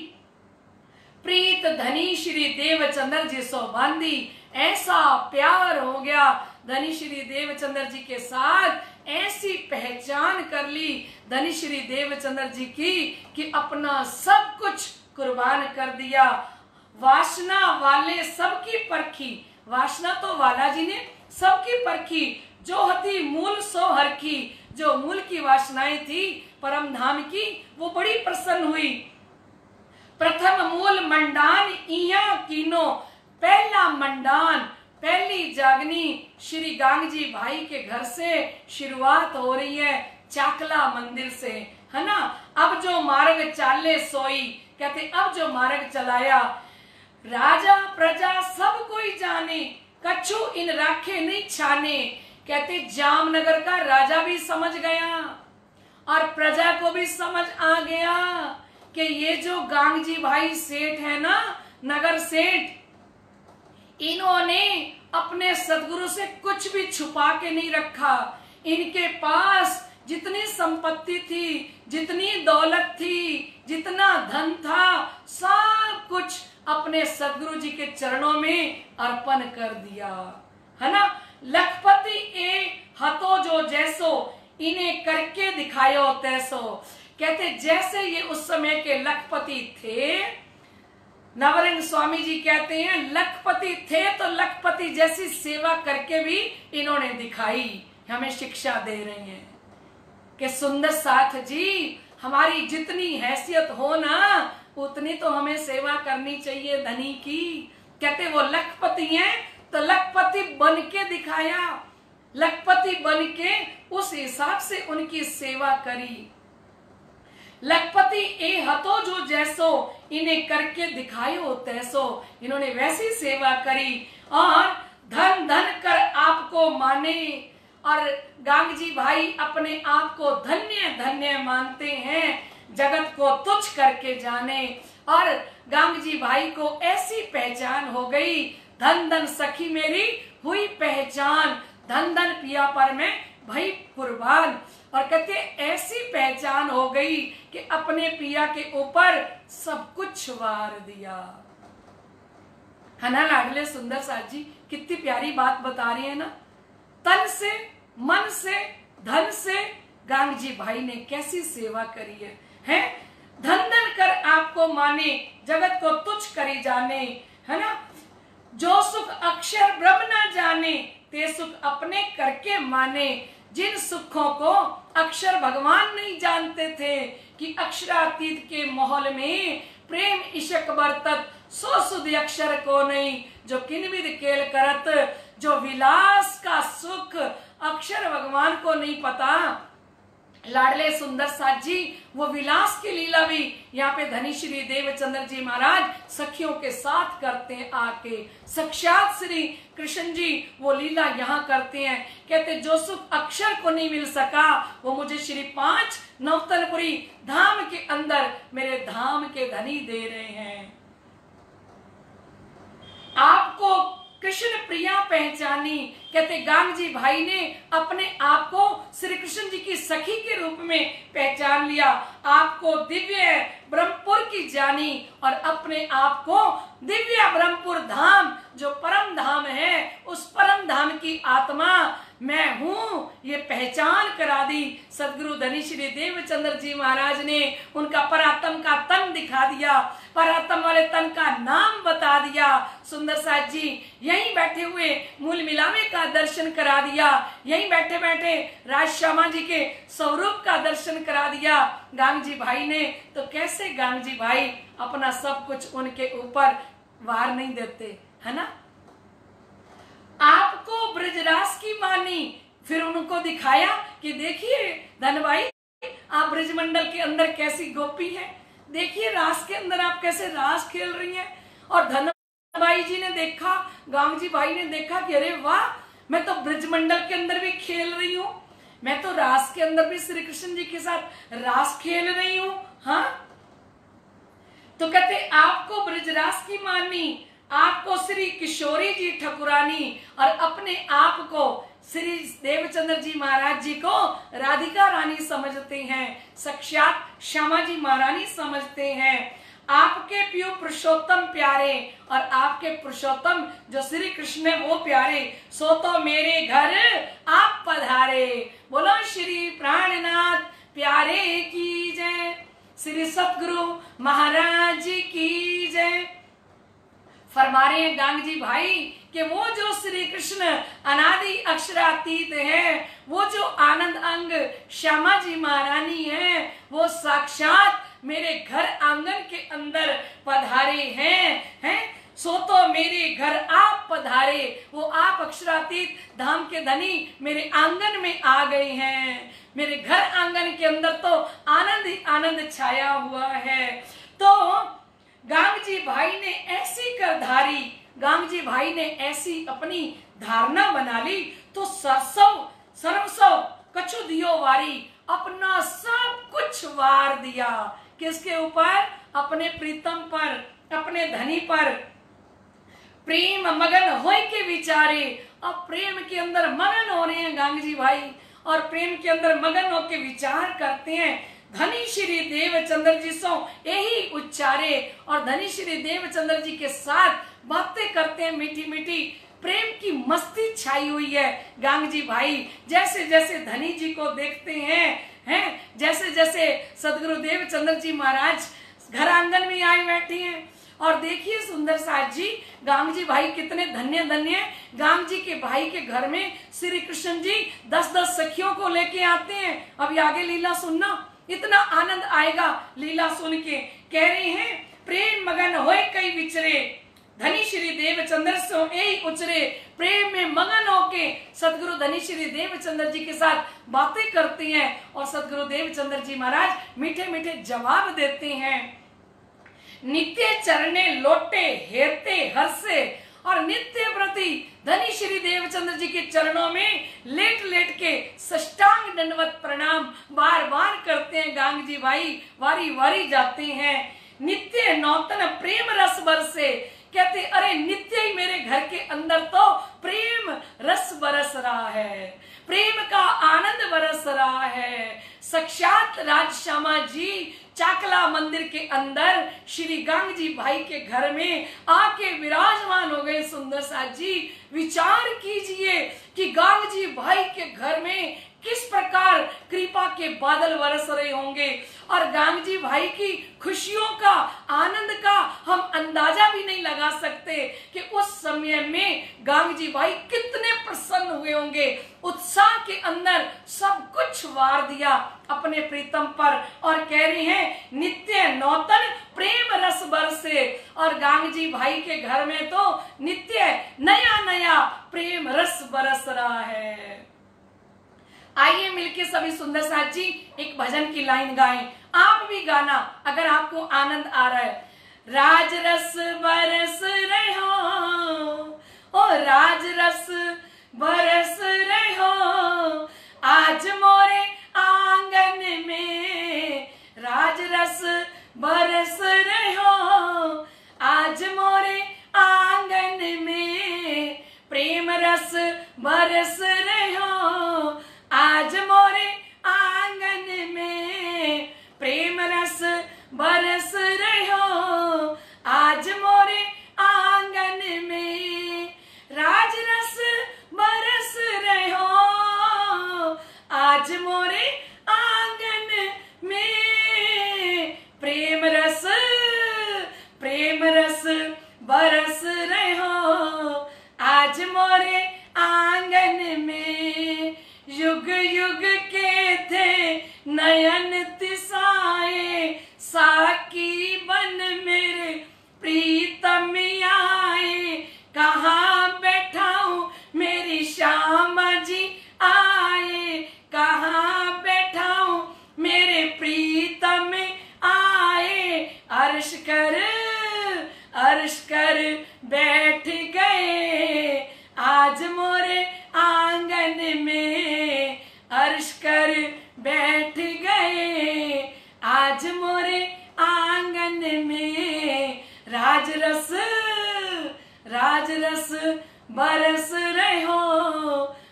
Speaker 1: प्रीत धनी श्री देवचंद्र जी सो बांधी। ऐसा प्यार हो गया धनी श्री देवचंद्र जी के साथ, ऐसी पहचान कर ली धनी श्री देवचंद्र जी की कि अपना सब कुछ कुर्बान कर दिया। वासना वाले सबकी परखी, वासना तो वाला जी ने सबकी परखी, जो हती मूल सो हरखी। जो मूल की वासनाएं थी परम धाम की, वो बड़ी प्रसन्न हुई। प्रथम मूल मंडान इया कीनो, पहला मंडान पहली जागनी श्री गांगजी भाई के घर से शुरुआत हो रही है, चाकला मंदिर से, है ना। अब जो मार्ग चाले सोई, कहते अब जो मार्ग चलाया, राजा प्रजा सब कोई जाने, कछु इन राखे नहीं छाने। कहते जामनगर का राजा भी समझ गया और प्रजा को भी समझ आ गया कि ये जो गांगजी भाई सेठ है ना, नगर सेठ, इन्होंने अपने सदगुरु से कुछ भी छुपा के नहीं रखा। इनके पास जितनी संपत्ति थी, जितनी दौलत थी, जितना धन था, सब कुछ अपने सदगुरु जी के चरणों में अर्पण कर दिया, है ना। लखपति ए हतो जो जैसो, इन्हें करके दिखायो तैसो। कहते जैसे ये उस समय के लखपति थे, नवरंग स्वामी जी कहते हैं लखपति थे तो लखपति जैसी सेवा करके भी इन्होंने दिखाई। हमें शिक्षा दे रही हैं कि सुंदर साथ जी, हमारी जितनी हैसियत हो ना, उतनी तो हमें सेवा करनी चाहिए धनी की। कहते वो लखपति हैं तो लखपति बन के दिखाया, लखपति बन के उस हिसाब से उनकी सेवा करी। लखपति ए हतो जो जैसो, इन्हें करके दिखायो तैसो। इन्होंने वैसी सेवा करी और धन धन कर आपको माने। और गांगजी भाई अपने आप को धन्य धन्य मानते हैं, जगत को तुच्छ करके जाने। और गांगजी भाई को ऐसी पहचान हो गई, धन धन सखी मेरी हुई पहचान, धन धन पिया पर मैं भाई कुर्बान। और कहते ऐसी पहचान हो गई कि अपने पिया के ऊपर सब कुछ वार दिया, है ना। लाडले सुंदर साथ जी कितनी प्यारी बात बता रही है ना। तन से मन से धन से गांगजी भाई ने कैसी सेवा करी है। धन धन कर आपको माने, जगत को तुच्छ करी जाने, है ना। जो सुख अक्षर ब्रह्म न जाने, ते सुख अपने करके माने। जिन सुखों को अक्षर भगवान नहीं जानते थे कि अक्षरातीत के माहौल में प्रेम इशक बरतत, सो सुध अक्षर को नहीं। जो किनविद केल करत, जो विलास का सुख अक्षर भगवान को नहीं पता, लाडले सुंदर साथ जी वो विलास की लीला भी यहाँ पे धनी श्री देवचंद्र जी महाराज सखियों के साथ करते हैं। आके साक्षात श्री कृष्ण जी वो लीला यहाँ करते हैं। कहते जो सुख अक्षर को नहीं मिल सका वो मुझे श्री 5 नवतनपुरी धाम के अंदर मेरे धाम के धनी दे रहे हैं। आपको कृष्ण प्रिया पहचानी। कहते गांग जी भाई ने अपने आप को श्री कृष्ण जी की सखी के रूप में पहचान लिया। आपको दिव्य ब्रह्मपुर की जानी और अपने आप को दिव्य ब्रह्मपुर धाम जो परम धाम है उस परम धाम की आत्मा मैं हूं ये पहचान करा दी। सदगुरु धनी श्री देवचंद्र जी महाराज ने उनका परात्म का तन दिखा दिया, परात्म वाले तन का नाम बता दिया। सुंदर साथ जी यहीं बैठे हुए मूल मिलावे का दर्शन करा दिया, यहीं बैठे बैठे राज श्यामा जी के स्वरूप का दर्शन करा दिया गांग जी भाई ने। तो कैसे गांग जी भाई अपना सब कुछ उनके ऊपर वार नहीं देते, है ना। आपको ब्रजरास की मानी, फिर उनको दिखाया कि देखिए धन भाई आप ब्रजमंडल के अंदर कैसी गोपी है, देखिए रास के अंदर आप कैसे रास खेल रही हैं। और धन भाई जी ने देखा, गांग जी भाई ने देखा कि अरे वाह मैं तो ब्रजमंडल के अंदर भी खेल रही हूँ, मैं तो रास के अंदर भी श्री कृष्ण जी के साथ रास खेल रही हूँ। हाँ तो कहते आपको ब्रजरास की मानी, आपको श्री किशोरी जी ठकुरानी और अपने आप को श्री देवचंद्र जी महाराज जी को राधिका रानी समझते हैं, साक्षात श्यामा जी महारानी समझते हैं। आपके प्रिय पुरुषोत्तम प्यारे और आपके पुरुषोत्तम जो श्री कृष्ण है वो प्यारे, सो तो मेरे घर आप पधारे। बोलो श्री प्राणनाथ प्यारे की जय, श्री सतगुरु महाराज की जय। फरमा रहे हैं गांग जी भाई कि वो जो श्री कृष्ण अनादि अक्षरातीत है, वो जो आनंद अंग श्यामा जी महारानी है, वो साक्षात मेरे घर आंगन के अंदर पधारे हैं। सो तो मेरे घर आप पधारे, वो आप अक्षरातीत धाम के धनी मेरे आंगन में आ गए हैं। मेरे घर आंगन के अंदर तो आनंद ही आनंद छाया हुआ है। तो गांग जी भाई ने ऐसी करधारी, गांग जी भाई ने ऐसी अपनी धारणा बना ली तो सर्वसव कछु दियो वारी, अपना सब कुछ वार दिया। किसके ऊपर? अपने प्रीतम पर, अपने धनी पर। प्रेम मगन होय के विचारे, अब प्रेम के अंदर मगन हो रहे हैं गांग जी भाई और प्रेम के अंदर मगन होकर विचार करते हैं। धनी श्री देवचंद्र जी सो यही उच्चारे और धनी श्री देवचंद्र जी के साथ बातें करते हैं, मीठी मीठी प्रेम की मस्ती छाई हुई है। गांग जी भाई जैसे जैसे धनी जी को देखते हैं जैसे जैसे सदगुरु देवचंद्र जी महाराज घर आंगन में आए बैठे हैं। और देखिए सुंदर साथ जी गांग जी भाई कितने धन्य धन्य। गांग जी के भाई के घर में श्री कृष्ण जी 10-10 सखियों को लेके आते हैं। अभी आगे लीला सुनना, इतना आनंद आएगा लीला सुन के। कह रहे हैं प्रेम मगन होए कई विचरे, धनी श्री देवचंद्र सो यही उचरे। प्रेम में मगन होके सदगुरु धनी श्री देवचंद्र जी के साथ बातें करते हैं और सदगुरु देवचंद्र जी महाराज मीठे मीठे जवाब देते हैं। नित्य चरणे लोटे हेरते हर्षे, और नित्य प्रति धनी श्री देवचंद्र जी के चरणों में लेट लेट के साष्टांग दंडवत प्रणाम बार बार करते हैं। गांग जी भाई वारी वारी जाते हैं। नित्य नौतन प्रेम रस बरसे, कहते अरे नित्य ही मेरे घर के अंदर तो प्रेम रस बरस रहा है, प्रेम का आनंद बरस रहा है। साक्षात राज श्यामा जी चाकला मंदिर के अंदर श्री गांग जी भाई के घर में आके विराजमान हो गए। सुंदर साथ जी विचार कीजिए कि गांग जी भाई के घर में किस प्रकार कृपा के बादल बरस रहे होंगे और गांगजी भाई की खुशियों का, आनंद का हम अंदाजा भी नहीं लगा सकते कि उस समय में गांगजी भाई कितने प्रसन्न हुए होंगे। उत्साह के अंदर सब कुछ वार दिया अपने प्रीतम पर और कह रहे हैं नित्य नौतन प्रेम रस बरसे। और गांगजी भाई के घर में तो नित्य नया नया प्रेम रस बरस रहा है। आइए मिलके सभी सुंदर साथ जी एक भजन की लाइन गाएं। आप भी गाना अगर आपको आनंद आ रहा है। राज रस बरस रहे हो, ओ राज रस बरस रहे हो, आज मोरे आंगन में राज रस बरस रहे हो, आज मोरे आंगन में प्रेम रस बरस रहे हो, आज मोरे आंगन में प्रेम रस बरस रहे हो, आज मोरे आंगन में राज रस बरस रहे हो, आज मोरे आंगन में प्रेम रस बरस रहे हो, आज मोरे आंगन में युग युग के थे नयन तिसाए, साकी बन मेरे प्रीतम आए, कहाँ बैठाऊं मेरी श्यामा जी आए, कहाँ बैठाऊं मेरे प्रीतम आए, अर्श कर बैठ गए, आज मोरे आंगन में अर्श कर बैठ गए, आज मोरे आंगन में राज रस बरस रहे हो,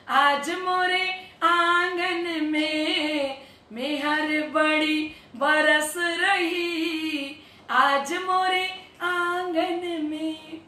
Speaker 1: आज मोरे आंगन में मेहर बड़ी बरस रही, आज मोरे आंगन में।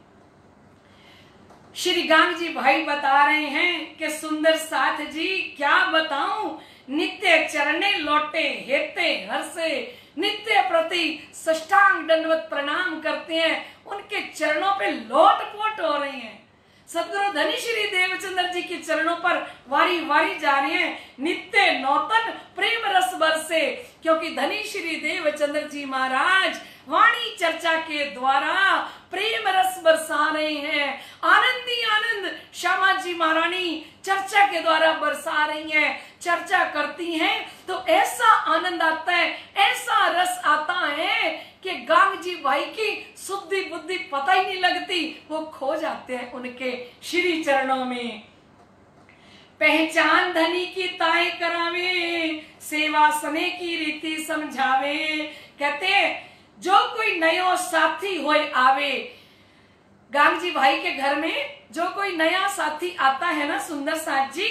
Speaker 1: श्री गांगजी भाई बता रहे हैं कि सुंदर साथ जी क्या बताऊं, नित्य चरणे लौटे हेते हर्षे, नित्य प्रति साष्टांग दंडवत प्रणाम करते हैं, उनके चरणों पे लोट पोट हो रही हैं। सदगुरु धनी श्री देवचंद्र जी के चरणों पर वारी वारी जा रहे हैं, नित्य नौतन प्रेम रस बरसे, क्योंकि धनी श्री देवचंद्र जी महाराज वाणी चर्चा के द्वारा प्रेम रस बरसा रहे हैं। आनंदी आनंद श्यामा जी महारानी चर्चा के द्वारा बरसा रही हैं, चर्चा करती हैं तो ऐसा आनंद आता है, ऐसा रस आता है कि गांगजी भाई की शुद्धि बुद्धि पता ही नहीं लगती, वो खो जाते हैं उनके श्री चरणों में। पहचान धनी की ताय करावे, सेवा सने की रीति समझावे। कहते जो कोई नयो साथी होए आवे, गांगजी भाई के घर में जो कोई नया साथी आता है ना सुंदर साथ जी,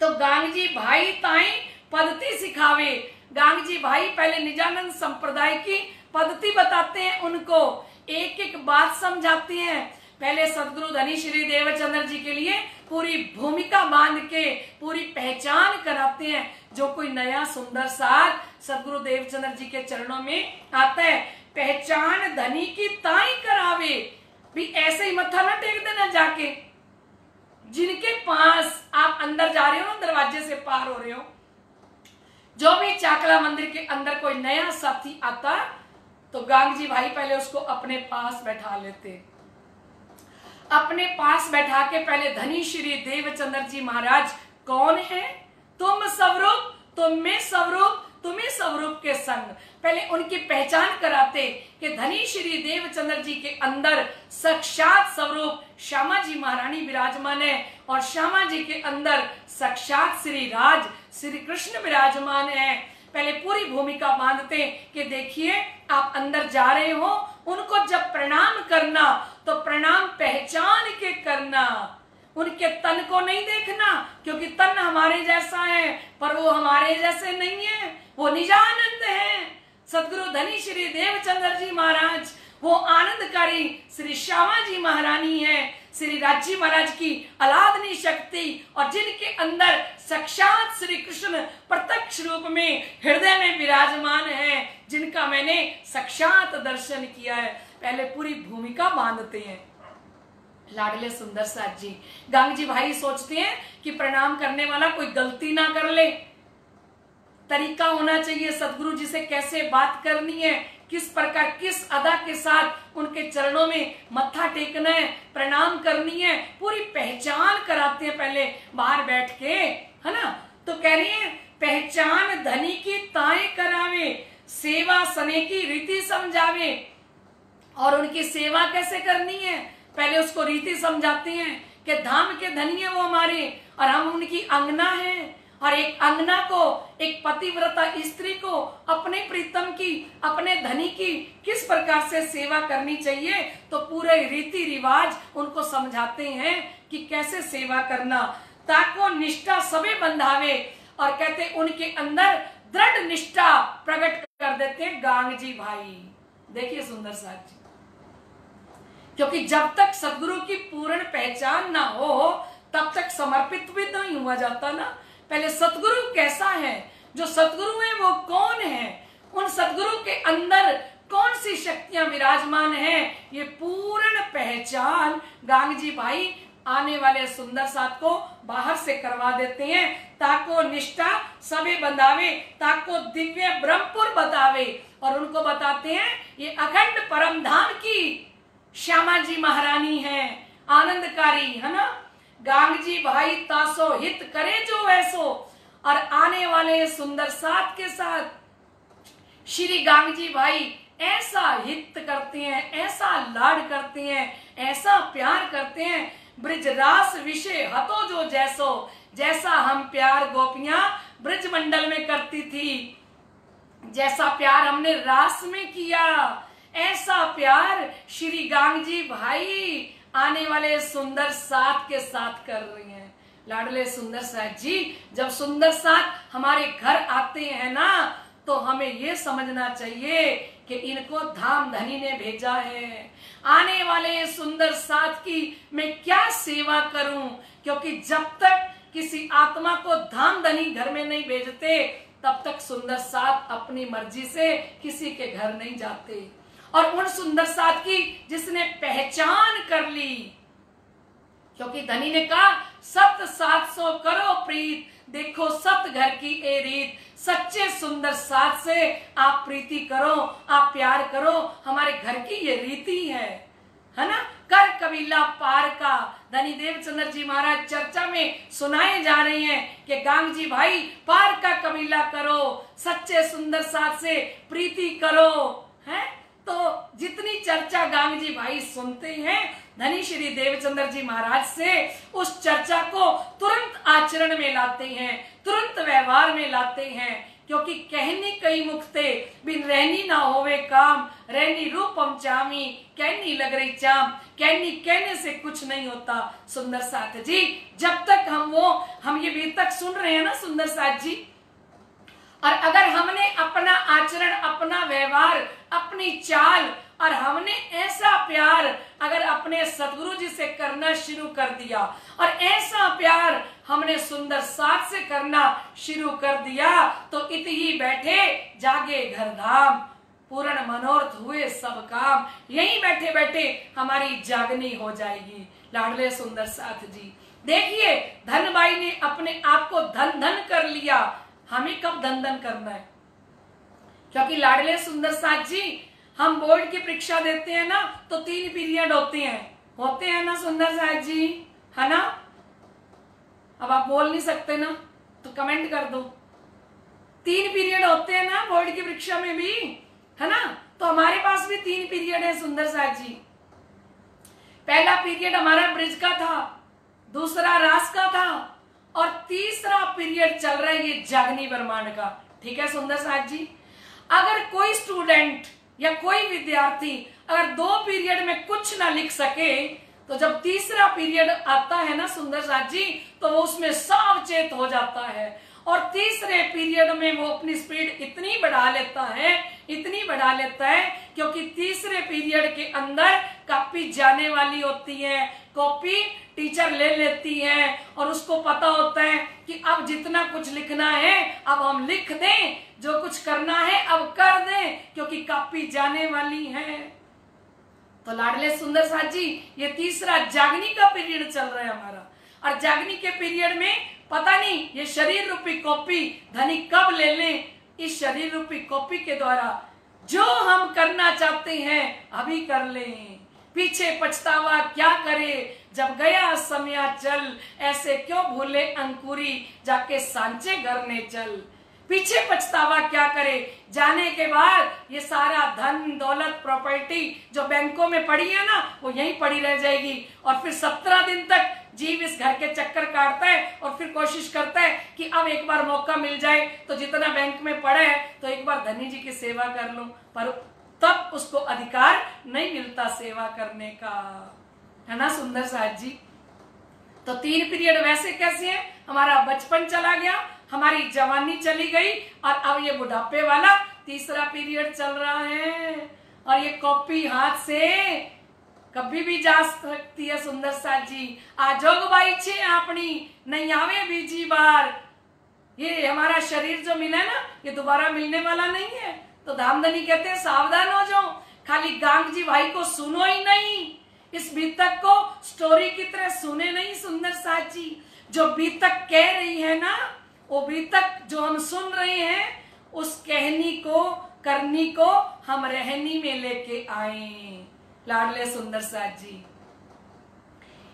Speaker 1: तो गांगजी भाई ताई पद्धति सिखावे। गांगजी भाई पहले निजानंद संप्रदाय की पद्धति बताते हैं, उनको एक एक बात समझाते हैं। पहले सदगुरु धनी श्री देवचंद्र जी के लिए पूरी भूमिका बांध के पूरी पहचान कराते हैं। जो कोई नया सुंदर साथ सदगुरु देवचंद्र जी के चरणों में आता है, पहचान धनी की ताई करावे। भी ऐसे ही मत्था ना टेक देना जाके, जिनके पास आप अंदर जा रहे हो ना, दरवाजे से पार हो रहे हो, जो भी चाकला मंदिर के अंदर कोई नया साथी आता तो गांगजी भाई पहले उसको अपने पास बैठा लेते। अपने पास बैठा के पहले धनी श्री देवचंद्र जी महाराज कौन है, तुम स्वरूप, तुम में स्वरूप, तुम्हें स्वरूप के संग, पहले उनकी पहचान कराते कि धनी श्री देवचंद्र जी के अंदर साक्षात स्वरूप श्यामा जी महारानी विराजमान है और श्यामा जी के अंदर साक्षात श्री राज श्री कृष्ण विराजमान है। पहले पूरी भूमिका बांधते कि देखिए आप अंदर जा रहे हो, उनको जब प्रणाम करना तो प्रणाम पहचान के करना, उनके तन को नहीं देखना, क्योंकि तन हमारे जैसा है पर वो हमारे जैसे नहीं है, वो निजानंद है। सदगुरु धनी श्री देवचंद्र जी महाराज वो आनंदकारी श्री श्यामा जी महारानी है। श्री राजी महाराज की अलादनी शक्ति और जिनके अंदर साक्षात श्री कृष्ण प्रत्यक्ष रूप में हृदय में विराजमान है, जिनका मैंने साक्षात दर्शन किया है, पहले पूरी भूमिका बांधते हैं। लाडले सुंदर साथ जी, गांग जी भाई सोचते हैं कि प्रणाम करने वाला कोई गलती ना कर ले, तरीका होना चाहिए सदगुरु जी से कैसे बात करनी है, किस प्रकार किस अदा के साथ उनके चरणों में मत्था टेकना है, प्रणाम करनी है, पूरी पहचान कराते हैं पहले बाहर बैठ के, है ना। तो कह रही है पहचान धनी की ताए करावे, सेवा सने की रीति समझावे। और उनकी सेवा कैसे करनी है, पहले उसको रीति समझाते हैं कि धाम के धनी है वो हमारे, और हम उनकी अंगना हैं, और एक अंगना को, एक पतिव्रता स्त्री को अपने प्रीतम की, अपने धनी की किस प्रकार से सेवा करनी चाहिए, तो पूरे रीति रिवाज उनको समझाते हैं कि कैसे सेवा करना, ताको निष्ठा सबे बंधावे। और कहते उनके अंदर दृढ़ निष्ठा प्रकट कर देते हैं गांग जी भाई। देखिए सुंदर साथ जी, क्योंकि जब तक सदगुरु की पूर्ण पहचान ना हो तब तक समर्पित भी नहीं हुआ जाता ना। पहले सतगुरु कैसा है, जो सतगुरु है वो कौन है, उन सतगुरु के अंदर कौन सी शक्तियां विराजमान हैं, ये पूर्ण पहचान गांग जी भाई आने वाले सुंदर साथ को बाहर से करवा देते हैं। ताको निष्ठा सबे बंधावे, ताको दिव्य ब्रह्मपुर बतावे। और उनको बताते हैं ये अखंड परम धाम की श्यामा जी महारानी है, आनंदकारी, है ना। गांग जी भाई तासो हित करे जो ऐसो। और आने वाले सुंदर साथ के साथ श्री गांग जी भाई ऐसा हित करते हैं, ऐसा लाड करते हैं, ऐसा प्यार करते हैं, ब्रिजरास विषय हतो जो जैसो, जैसा हम प्यार गोपियां ब्रिज मंडल में करती थी, जैसा प्यार हमने रास में किया, ऐसा प्यार श्री गांग जी भाई आने वाले सुंदर साथ के साथ कर रही हैं। लाडले सुंदर साथ जी, जब सुंदर साथ हमारे घर आते हैं ना, तो हमें ये समझना चाहिए कि इनको धाम धनी ने भेजा है। आने वाले सुंदर साथ की मैं क्या सेवा करूं, क्योंकि जब तक किसी आत्मा को धाम धनी घर में नहीं भेजते तब तक सुंदर साथ अपनी मर्जी से किसी के घर नहीं जाते। और उन सुंदर साथ की जिसने पहचान कर ली, क्योंकि धनी ने कहा सत 700 करो प्रीत, देखो सत घर की ए रीत, सच्चे सुंदर साथ से आप प्रीति करो, आप प्यार करो, हमारे घर की ये रीति है ना। कर कबीला पार का धनी देवचंद्र जी महाराज चर्चा में सुनाए जा रहे हैं कि गांग जी भाई पार का कबीला करो, सच्चे सुंदर साथ से प्रीति करो, है। तो जितनी चर्चा गांग जी भाई सुनते हैं धनी श्री देवचंद्र जी महाराज से, उस चर्चा को तुरंत आचरण में लाते हैं, तुरंत व्यवहार में लाते हैं। क्योंकि कहनी कई मुखते बिन रहनी ना होवे काम, रहनी रूपम चामी कहनी लग रही चाम, कहनी कहने से कुछ नहीं होता। सुंदर साथ जी, जब तक हम ये भी तक सुन रहे हैं ना सुंदर साथ जी, और अगर हमने अपना आचरण, अपना व्यवहार, अपनी चाल और हमने ऐसा प्यार अगर अपने सतगुरु जी से करना शुरू कर दिया और ऐसा प्यार हमने सुंदर साथ से करना शुरू कर दिया, तो इत ही बैठे जागे घर धाम, पूर्ण मनोरथ हुए सब काम। यहीं बैठे बैठे हमारी जागनी हो जाएगी। लाडले सुंदर साथ जी, देखिए धनबाई ने अपने आप को धन धन कर लिया, हमें कब धन धन करना है? क्योंकि लाडले सुंदर साथ जी, हम बोर्ड की परीक्षा देते हैं ना, तो 3 पीरियड होते हैं ना सुंदर साथ जी, है ना। अब आप बोल नहीं सकते ना, तो कमेंट कर दो। 3 पीरियड होते हैं ना बोर्ड की परीक्षा में भी, है ना। तो हमारे पास भी 3 पीरियड है सुंदर साथ जी। पहला पीरियड हमारा ब्रिज का था, दूसरा रास का था, और तीसरा पीरियड चल रहा है ये जागनी ब्रह्मांड का। ठीक है सुंदर साथ जी, अगर कोई स्टूडेंट या कोई विद्यार्थी अगर 2 पीरियड में कुछ ना लिख सके, तो जब तीसरा पीरियड आता है ना सुंदर साथ जी, तो वो उसमें सावचेत हो जाता है और तीसरे पीरियड में वो अपनी स्पीड इतनी बढ़ा लेता है, क्योंकि तीसरे पीरियड के अंदर कॉपी जाने वाली होती है, कॉपी टीचर ले लेती है और उसको पता होता है कि अब जितना कुछ लिखना है अब हम लिख दें, जो कुछ करना है अब कर दें, क्योंकि कॉपी जाने वाली है। तो लाडले सुंदर साथ जी, ये तीसरा जागनी का पीरियड चल रहा है हमारा, और जागनी के पीरियड में पता नहीं ये शरीर रूपी कॉपी धनी कब ले लें। इस शरीर रूपी कॉपी के द्वारा जो हम करना चाहते हैं अभी कर लें, पीछे पछतावा क्या करे, जब गया समय चल, ऐसे क्यों भूले अंकुरी, जाके सांचे घर ने चल। पीछे पछतावा क्या करे, जाने के बाद ये सारा धन दौलत प्रॉपर्टी जो बैंकों में पड़ी है ना, वो यहीं पड़ी रह जाएगी। और फिर 17 दिन तक जीव इस घर के चक्कर काटता है और फिर कोशिश करता है कि अब एक बार मौका मिल जाए तो जितना बैंक में पड़ा है तो एक बार धनी जी की सेवा कर लूं, पर तब उसको अधिकार नहीं मिलता सेवा करने का, है ना सुंदर साथ जी। तो 3 पीरियड वैसे कैसे है, हमारा बचपन चला गया, हमारी जवानी चली गई, और अब ये बुढ़ापे वाला तीसरा पीरियड चल रहा है। और ये कॉपी हाथ से कभी भी जा सकती है सुंदर साथ जी। आजोग बाई छे आपनी नहीं आवे बीजी बार। ये हमारा शरीर जो मिला ना, ये दोबारा मिलने वाला नहीं है। तो धामधनी कहते हैं सावधान हो जाओ, खाली गांग जी भाई को सुनो ही नहीं, इस बीतक को स्टोरी की तरह सुने नहीं सुंदर साथ जी। जो बीतक कह रही है ना, वो बीतक जो हम सुन रहे हैं, उस कहनी को करनी को हम रहनी में लेके आए लाडले सुंदर साथ जी।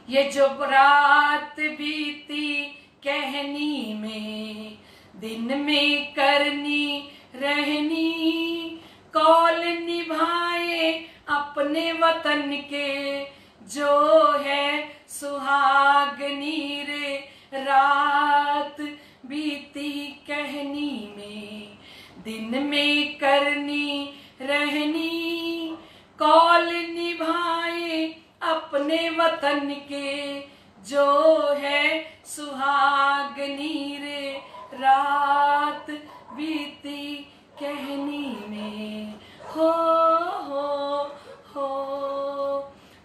Speaker 1: ये जो रात बीती कहनी में, दिन में करनी रहनी, कौल निभाए अपने वतन के, जो है सुहागनी रे रात बीती कहनी में, दिन में करनी रहनी, कौल निभाए अपने वतन के, जो है सुहागनी रे रात बीती कहनी में। हो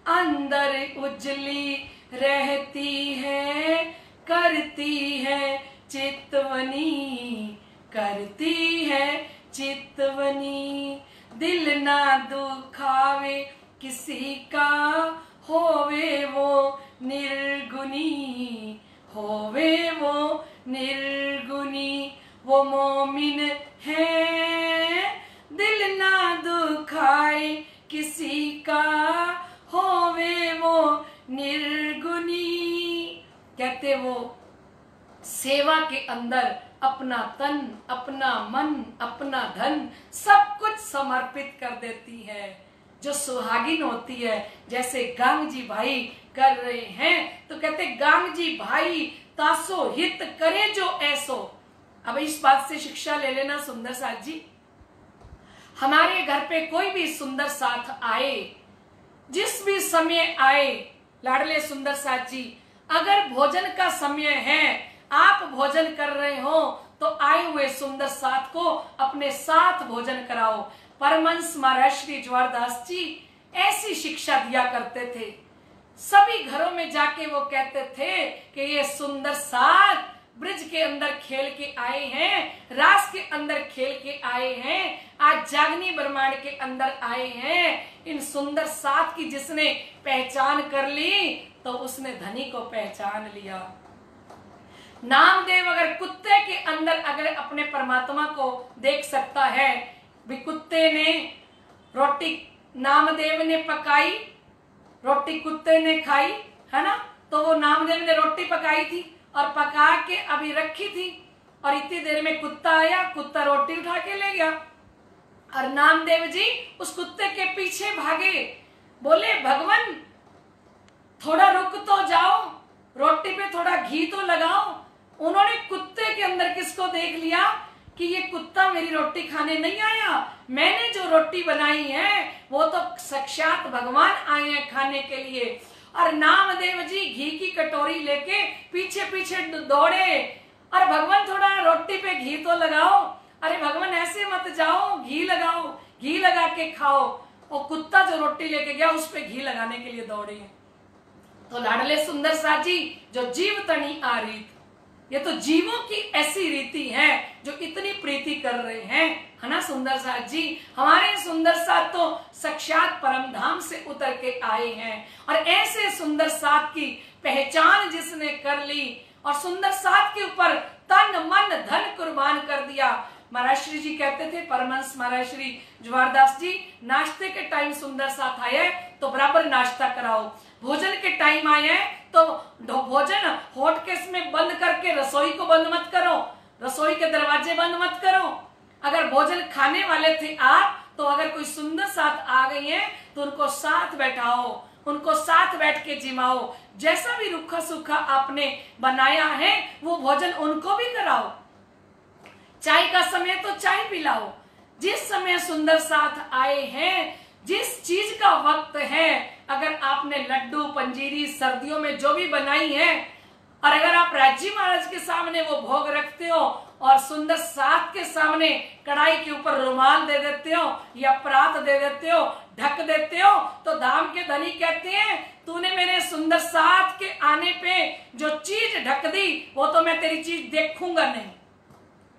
Speaker 1: अंदर उजली रहती है, करती है चितवनी, करती है चितवनी, दिल ना दुखावे किसी का, होवे वो निर्गुणी, होवे वो निर्गुणी, वो मोमिन है, दिल ना दुखाए किसी का, होवे वो निर्गुणी। कहते वो सेवा के अंदर अपना तन, अपना मन, अपना धन सब कुछ समर्पित कर देती है। जो सुहागिन होती है, जैसे गांग जी भाई कर रहे हैं, तो कहते गांग जी भाई तासो हित करे जो ऐसो। अब इस बात से शिक्षा ले लेना सुंदर साथ जी। हमारे घर पे कोई भी सुंदर साथ आए, जिस भी समय आए लाडले सुंदर साथ जी, अगर भोजन का समय है, आप भोजन कर रहे हो, तो आए हुए सुंदर साथ को अपने साथ भोजन कराओ। परमहंस महाराज श्री ज्वारदास जी ऐसी शिक्षा दिया करते थे। सभी घरों में जाके वो कहते थे कि ये सुंदर साथ ब्रिज के अंदर खेल के आए हैं, रास के अंदर खेल के आए हैं, आज जागनी ब्रह्मांड के अंदर आए हैं। इन सुंदर साथ की जिसने पहचान कर ली, तो उसने धनी को पहचान लिया। नामदेव अगर कुत्ते के अंदर अगर अपने परमात्मा को देख सकता है, भी कुत्ते ने रोटी नामदेव ने पकाई, रोटी कुत्ते ने खाई, है ना, तो वो नामदेव ने रोटी पकाई थी और पका के अभी रखी थी, और इतनी देर में कुत्ता आया, कुत्ता रोटी उठा के ले गया, और नामदेव जी उस कुत्ते के पीछे भागे, बोले भगवान थोड़ा रुक तो जाओ, रोटी पे थोड़ा घी तो लगाओ। उन्होंने कुत्ते के अंदर किसको देख लिया कि ये कुत्ता मेरी रोटी खाने नहीं आया, मैंने जो रोटी बनाई है वो तो साक्षात भगवान आए हैं खाने के लिए। और नामदेव जी घी की कटोरी लेके पीछे पीछे दौड़े, और भगवान थोड़ा रोटी पे घी तो लगाओ, अरे भगवान ऐसे मत जाओ, घी लगाओ, घी लगा के खाओ। और कुत्ता जो रोटी लेके गया उस पे घी लगाने के लिए दौड़े हैं। तो लाडले सुंदर साथ जी जो जीव तनी आ रीत, ये तो जीवों की ऐसी रीति है जो इतनी प्रीति कर रहे हैं, है ना सुंदर साथ जी। हमारे सुंदर साथ तो साक्षात परम धाम से उतर के आए हैं, और ऐसे सुंदर साथ की पहचान जिसने कर ली और सुंदर साथ के ऊपर तन मन धन कुर्बान कर दिया। महाराज श्री जी कहते थे, परमहंस महाराज श्री जवाहरदास जी, नाश्ते के टाइम सुंदर साथ आए तो बराबर नाश्ता कराओ, भोजन के टाइम आए तो भोजन होठ के इसमें बंद करके रसोई को बंद मत करो, रसोई के दरवाजे बंद मत करो। अगर भोजन खाने वाले थे आप, तो अगर कोई सुंदर साथ आ गई है तो उनको साथ बैठाओ, उनको साथ बैठ के जिमाओ, जैसा भी रूखा सूखा आपने बनाया है वो भोजन उनको भी कराओ। चाय का समय तो चाय पिलाओ। जिस समय सुंदर साथ आए हैं, जिस चीज का वक्त है, अगर आपने लड्डू पंजीरी सर्दियों में जो भी बनाई है, और अगर आप राज्य महाराज के सामने वो भोग रखते हो और सुंदर साथ के सामने कढ़ाई के ऊपर रुमाल दे देते हो या परात दे देते हो, ढक देते हो, तो धाम के धनी कहते हैं तूने मेरे सुंदर साथ के आने पे जो चीज ढक दी वो तो मैं तेरी चीज देखूंगा नहीं।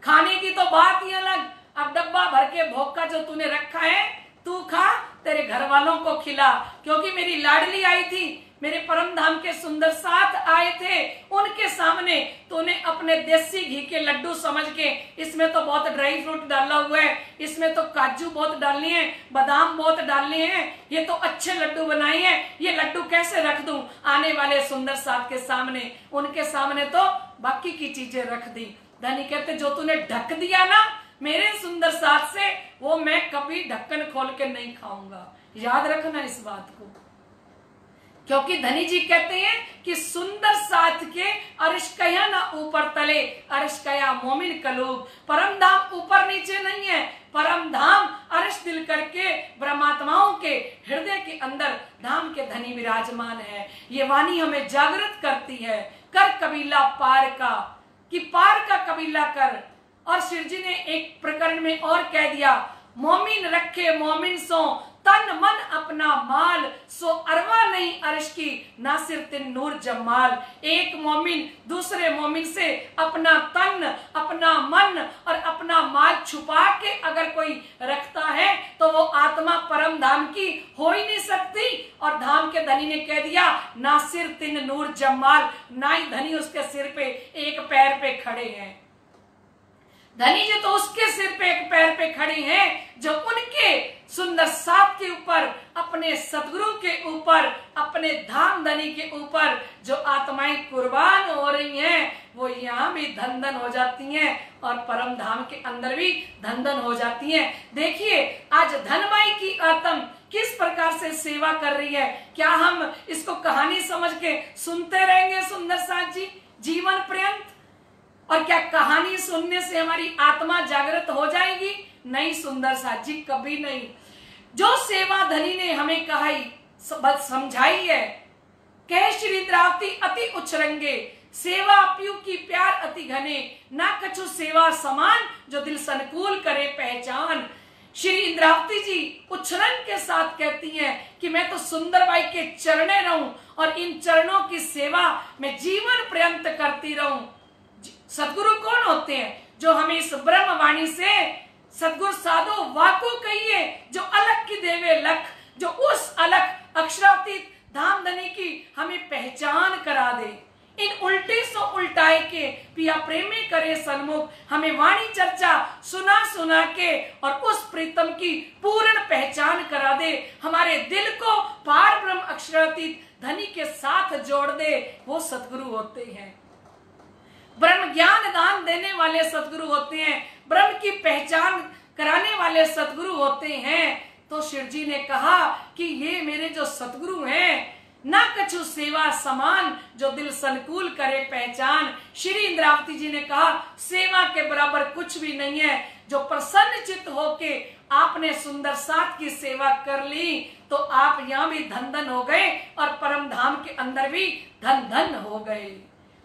Speaker 1: खाने की तो बात ही अलग, अब डब्बा भर के भोग का जो तूने रखा है तू खा, तेरे घर वालों को खिला, क्योंकि मेरी लाडली आई थी, मेरे परम धाम के सुंदर साथ आए थे, उनके सामने तूने अपने देसी घी के लड्डू समझ के, इसमें तो बहुत ड्राई फ्रूट डाला हुआ है, इसमें तो काजू बहुत डालने हैं, बादाम बहुत डालने हैं, ये तो अच्छे लड्डू बनाए हैं, ये लड्डू कैसे रख दूं आने वाले सुंदर साथ के सामने। उनके सामने तो बाकी की चीजें रख दी। धनी कहते जो तूने ढक दिया ना मेरे सुंदर साथ से, वो मैं कभी ढक्कन खोल के नहीं खाऊंगा। याद रखना इस बात को, क्योंकि धनी जी कहते हैं कि सुंदर साथ के अर्श कया ना ऊपर तले, अर्श कया मोमिन कलूब। परम धाम ऊपर नीचे नहीं है, परम धाम अर्श दिल करके ब्रह्मात्माओं के हृदय के अंदर धाम के धनी विराजमान है। ये वाणी हमें जागृत करती है, कर कबीला पार का, कि पार का कबीला कर। और शिव जी ने एक प्रकरण में और कह दिया, मोमिन रखे मोमिन सो तन मन अपना माल, सो अरवा नहीं अर्श की नासिर तिन नूर जमाल। एक मोमिन दूसरे मोमिन से अपना तन, अपना मन और अपना माल छुपा के अगर कोई रखता है तो वो आत्मा परम धाम की हो ही नहीं सकती। और धाम के धनी ने कह दिया, नासिर तिन नूर जमाल, ना ही धनी उसके सिर पे एक पैर पे खड़े हैं। धनी जी तो उसके सिर पे एक पैर पे खड़ी हैं जो उनके सुंदर साथ के ऊपर, अपने सतगुरु के ऊपर, अपने धाम धनी के ऊपर जो आत्माएं कुर्बान हो रही हैं, वो यहाँ भी धन धन हो जाती हैं और परम धाम के अंदर भी धन धन हो जाती हैं। देखिए आज धनमाई की आत्म किस प्रकार से सेवा कर रही है। क्या हम इसको कहानी समझ के सुनते रहेंगे सुंदर साथ जी जीवन पर्यंत? और क्या कहानी सुनने से हमारी आत्मा जागृत हो जाएगी? नहीं सुंदर साथ जी, कभी नहीं। जो सेवा धनी ने हमें कहाई समझाई है, कह श्री इंद्रावती अति उच्छृंगे, सेवा पीयू की प्यार अति घने, ना कछु सेवा समान, जो दिल संकुल करे पहचान। श्री इंद्रावती जी उच्छृंग के साथ कहती हैं कि मैं तो सुंदर बाई के चरणे रहूं और इन चरणों की सेवा मैं जीवन पर्यंत करती रहूं। सदगुरु कौन होते हैं? जो हमें इस ब्रह्म वाणी से सदगुरु साधो वाको कहिए, जो अलग की देवे लख, जो उस अलग अक्षरातीत धाम धनी की हमें पहचान करा दे। इन उल्टे सो उल्टाए के पिया प्रेमी करे सन्मुख, हमें वाणी चर्चा सुना सुना के और उस प्रीतम की पूर्ण पहचान करा दे। हमारे दिल को पार ब्रह्म अक्षरातीत धनी के साथ जोड़ दे, वो सदगुरु होते हैं। ब्रह्म ज्ञान दान देने वाले सदगुरु होते हैं, ब्रह्म की पहचान कराने वाले सदगुरु होते हैं। तो शिव जी ने कहा कि ये मेरे जो सदगुरु हैं, ना कछु सेवा समान, जो दिल संकुल करे पहचान। श्री इंद्रावती जी ने कहा सेवा के बराबर कुछ भी नहीं है। जो प्रसन्न चित्त होके आपने सुंदर साथ की सेवा कर ली तो आप यहाँ भी धन धन हो गए और परम धाम के अंदर भी धन धन हो गए।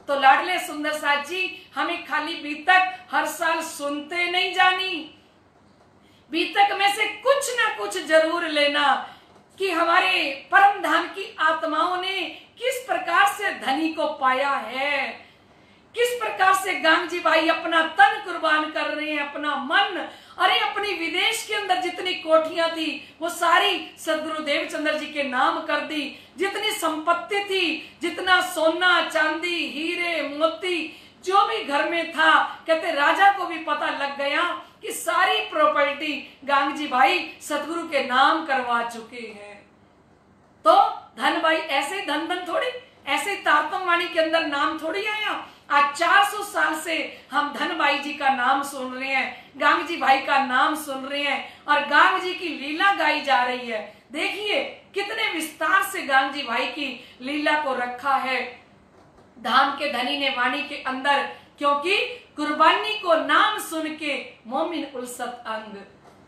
Speaker 1: तो लाडले सुंदर साथ जी, हमें खाली बीतक हर साल सुनते नहीं जानी, बीतक में से कुछ ना कुछ जरूर लेना कि हमारे परम धाम की आत्माओं ने किस प्रकार से धनी को पाया है, किस प्रकार से गांगजी भाई अपना तन कुर्बान कर रहे हैं, अपना मन। अरे अपनी विदेश के अंदर जितनी कोठियां थी वो सारी सदगुरु देवचंद्र जी के नाम कर दी। जितनी संपत्ति थी, जितना सोना चांदी हीरे मोती जो भी घर में था, कहते राजा को भी पता लग गया कि सारी प्रॉपर्टी गांगजी भाई सदगुरु के नाम करवा चुके हैं। तो धन भाई ऐसे धन धन थोड़ी, ऐसे तारतम वाणी के अंदर नाम थोड़ी आया। आज 400 साल से हम धन भाई जी का नाम सुन रहे हैं, गांगजी भाई का नाम सुन रहे हैं और गांग जी की लीला गाई जा रही है। देखिए कितने विस्तार से गांगजी भाई की लीला को रखा है धाम के धनी ने वाणी के अंदर, क्योंकि कुर्बानी को नाम सुन के मोमिन उल्सत अंग।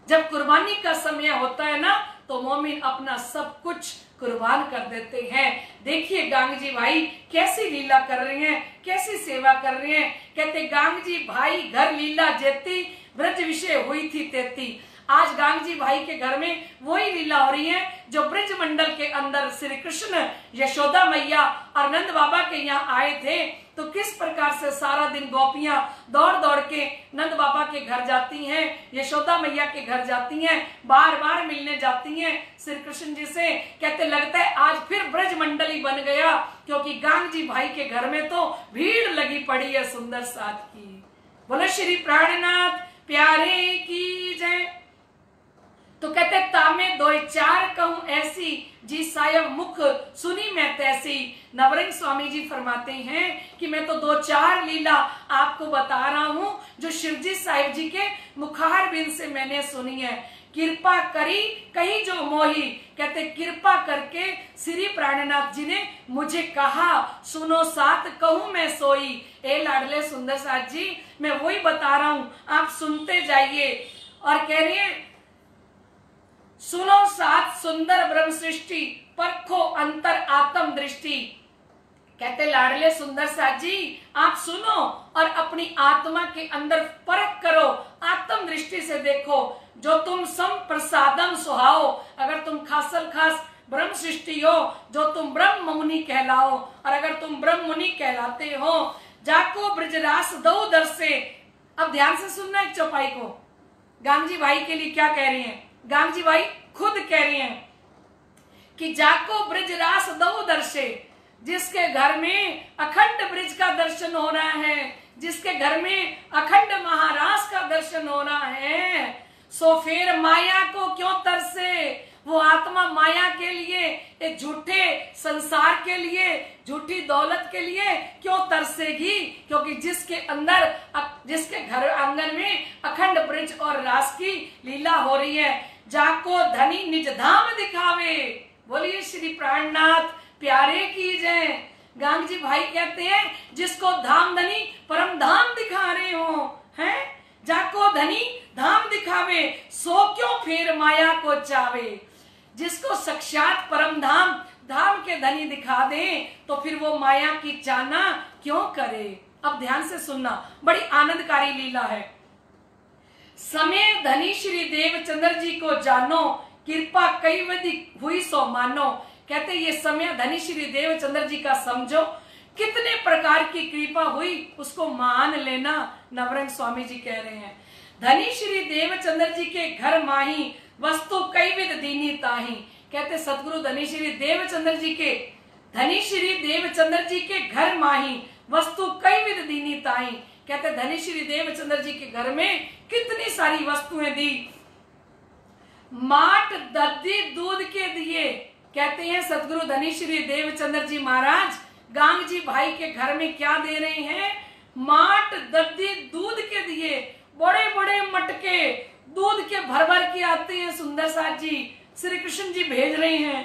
Speaker 1: जब कुर्बानी का समय होता है ना तो मोमिन अपना सब कुछ कुर्बान कर देते हैं। देखिए गांगजी भाई कैसी लीला कर रहे हैं, कैसी सेवा कर रहे हैं। कहते गांगजी भाई घर लीला जेती, ब्रज विषय हुई थी तेती। आज गांगजी भाई के घर में वही लीला हो रही है जो ब्रज मंडल के अंदर श्री कृष्ण, यशोदा मैया और नंद बाबा के यहाँ आए थे। तो किस प्रकार से सारा दिन गोपियां दौड़ दौड़ के नंद बाबा के घर जाती हैं, यशोदा मैया के घर जाती हैं, बार बार मिलने जाती हैं श्री कृष्ण जी से। कहते लगता है आज फिर ब्रज मंडल ही बन गया, क्योंकि गांगजी भाई के घर में तो भीड़ लगी पड़ी है सुंदर साथ की। बोलो श्री प्राणनाथ प्यारे की जय। तो कहते तामे दो चार कहूं ऐसी, जी सायब मुख सुनी मैं तैसी। नवरंग स्वामी जी फरमाते हैं कि मैं तो 2-4 लीला आपको बता रहा हूं जो शिवजी साहिब जी के मुखार बिन से मैंने सुनी है। कृपा करी कही जो मोही, कहते कृपा करके श्री प्राणनाथ जी ने मुझे कहा, सुनो साथ कहूं मैं सोई। ए लाडले सुंदर साथ जी मैं वही बता रहा हूं, आप सुनते जाइए। और कह रहे हैं सुनो साथ सुंदर ब्रह्म सृष्टि, परखो अंतर आत्म दृष्टि। कहते लाडले सुंदर साथ जी आप सुनो और अपनी आत्मा के अंदर परख करो, आत्म दृष्टि से देखो। जो तुम सम प्रसादम सुहाओ, अगर तुम खासल खास ब्रह्म सृष्टि हो, जो तुम ब्रह्म मुनि कहलाओ, और अगर तुम ब्रह्म मुनि कहलाते हो, जाको ब्रजरास दो दर से। अब ध्यान से सुनना एक चौपाई को, गांगजी भाई के लिए क्या कह रही हैं। गांगजी भाई खुद कह रही हैं कि जाको ब्रजरास दो दर्शे, जिसके घर में अखंड ब्रज का दर्शन हो रहा है, जिसके घर में अखंड महाराज का दर्शन हो रहा है, सो फिर माया को क्यों तरसे। वो आत्मा माया के लिए, एक झूठे संसार के लिए, झूठी दौलत के लिए क्यों तरसेगी। क्योंकि जिसके अंदर, जिसके घर आंगन में अखंड ब्रज और रास की लीला हो रही है, जाको धनी निज धाम दिखावे। बोलिए श्री प्राणनाथ प्यारे की जय। गांगजी भाई कहते हैं जिसको धाम धनी परम धाम दिखा रहे हो, हैं जाको धनी धाम दिखावे, सो क्यों फिर माया को चावे। जिसको साक्षात परम धाम धाम के धनी दिखा दे तो फिर वो माया की चाहना क्यों करे। अब ध्यान से सुनना, बड़ी आनंदकारी लीला है। समय धनी श्री देवचंद्र जी को जानो, कृपा कई विधि हुई सो मानो। कहते ये समय धनी श्री देवचंद्र जी का समझो, कितने प्रकार की कृपा हुई उसको मान लेना। नवरंग स्वामी जी कह रहे हैं धनी श्री देवचंद्र जी के घर माही, वस्तु कई विध दीनी ताही। कहते सतगुरु धनी श्री देवचंद्र जी के, धनी श्री देवचंद्र जी के घर माही, वस्तु कई विध दीनी ताही। कहते धनी श्री देवचंद्र जी के घर में कितनी सारी वस्तुएं दी। माट दद्दी दूध के दिए। कहते हैं सतगुरु धनी श्री देवचंद्र जी महाराज गांगजी भाई के घर में क्या दे रहे हैं, माट दद्दी दूध के दिए। बड़े बड़े मटके दूध के भर भर के आते हैं सुंदर साथ जी, श्री कृष्ण जी भेज रहे हैं।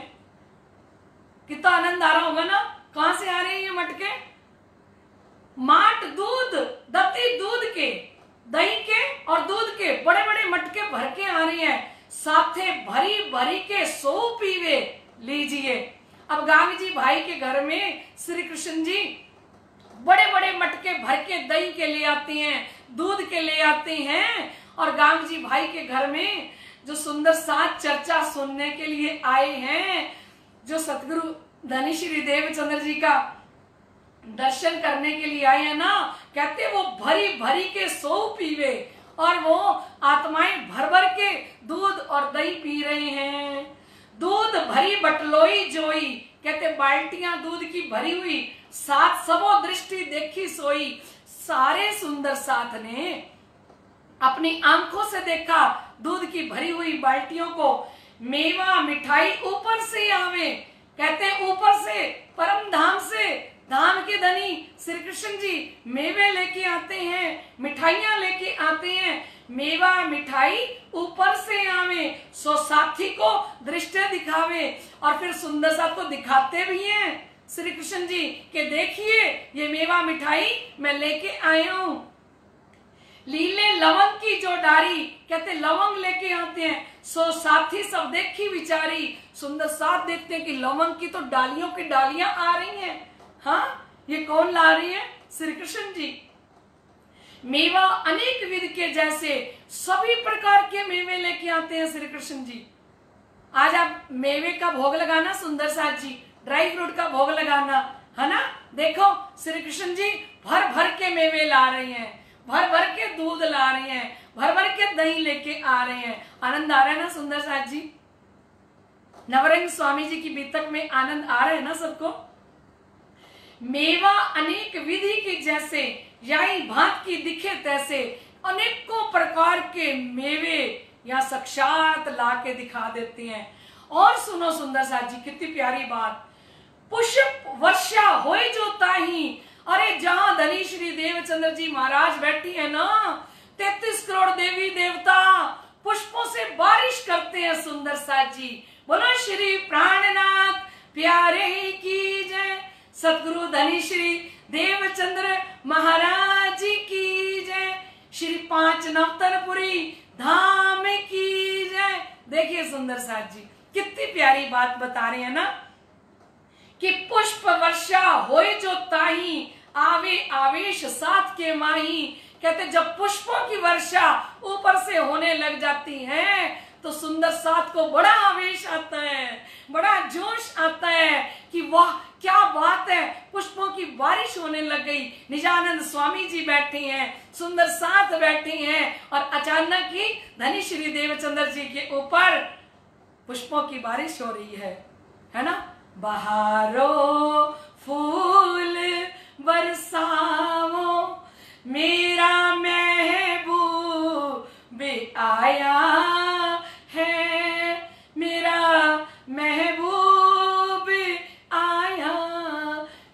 Speaker 1: कितना आनंद आ रहा होगा ना। कहां से आ रहे हैं ये मटके, माट दूध दत्ती दूध के, दही के और दूध के बड़े बड़े मटके भर के आ रही हैं। साथे भरी भरी के सो पीवे। लीजिए अब गांगजी भाई के घर में श्री कृष्ण जी बड़े बड़े मटके भर के दही के ले आते हैं, दूध के ले आते हैं, और गांगजी भाई के घर में जो सुंदर साथ चर्चा सुनने के लिए आए हैं, जो सतगुरु धनी श्री देवचंद्र जी का दर्शन करने के लिए आए हैं ना, कहते वो भरी भरी के सौ पीवे, और वो आत्माएं भर भर के दूध और दही पी रहे हैं। दूध भरी बटलोई जोई, कहते बाल्टियां दूध की भरी हुई, साथ सबो दृष्टि देखी सोई। सारे सुंदर साथ ने अपनी आंखों से देखा दूध की भरी हुई बाल्टियों को। मेवा मिठाई ऊपर से आवे, कहते हैं ऊपर से, परम धाम से, धाम के धनी श्री कृष्ण जी मेवे लेके आते हैं, मिठाइयां लेके आते हैं। मेवा मिठाई ऊपर से आवे, सो साथी को दृष्टि दिखावे। और फिर सुंदर साथ को दिखाते भी हैं श्री कृष्ण जी के देखिए ये मेवा मिठाई मैं लेके आया हूं। लीले लवंग की जो डारी, कहते लवंग लेके आते हैं, सो साथी सब देखी विचारी। सुंदर साथ देखते हैं कि लवंग की तो डालियों की डालियां आ रही हैं। हाँ, ये कौन ला रही है? श्री कृष्ण जी। मेवा अनेक विध के जैसे, सभी प्रकार के मेवे लेके आते हैं श्री कृष्ण जी। आज आप मेवे का भोग लगाना सुंदर साथ जी, ड्राई फ्रूट का भोग लगाना, है ना। देखो श्री कृष्ण जी भर भर के मेवे ला रही हैं, भर भर के दूध ला रही हैं, भर भर के दही लेके आ रहे हैं। आनंद आ रहा है ना सुंदर साथ जी? नवरंग स्वामी जी की बीतक में आनंद आ रहा है ना सबको? मेवा अनेक विधि के जैसे, याई भांत की दिखे तैसे। अनेकों प्रकार के मेवे यहाँ साक्षात ला के दिखा देती हैं। और सुनो सुंदर साथ जी, कितनी प्यारी बात। पुष्प वर्षा होए जो ताही, अरे जहां धनी श्री देवचंद्र जी महाराज बैठी है ना, 33 करोड़ देवी देवता पुष्पों से बारिश करते हैं सुंदर साथ जी। बोलो श्री प्राणनाथ प्यारे की जय, सतगुरु धनी श्री देवचंद्र महाराज जी की जय, श्री पांच नवतनपुरी धाम की जय। देखिए सुंदर साथ जी कितनी प्यारी बात बता रहे हैं ना, कि पुष्प वर्षा होए जो ताही, आवे आवेश साथ के माही। कहते जब पुष्पों की वर्षा ऊपर से होने लग जाती है तो सुंदर साथ को बड़ा आवेश आता है, बड़ा जोश आता है कि वाह क्या बात है, पुष्पों की बारिश होने लग गई। निजानंद स्वामी जी बैठे हैं, सुंदर साथ बैठे हैं, और अचानक ही धनी श्री देवचंद्र जी के ऊपर पुष्पों की बारिश हो रही है ना। बहारो फूल बरसाओ, मेरा महबूब आया है, मेरा महबूब आया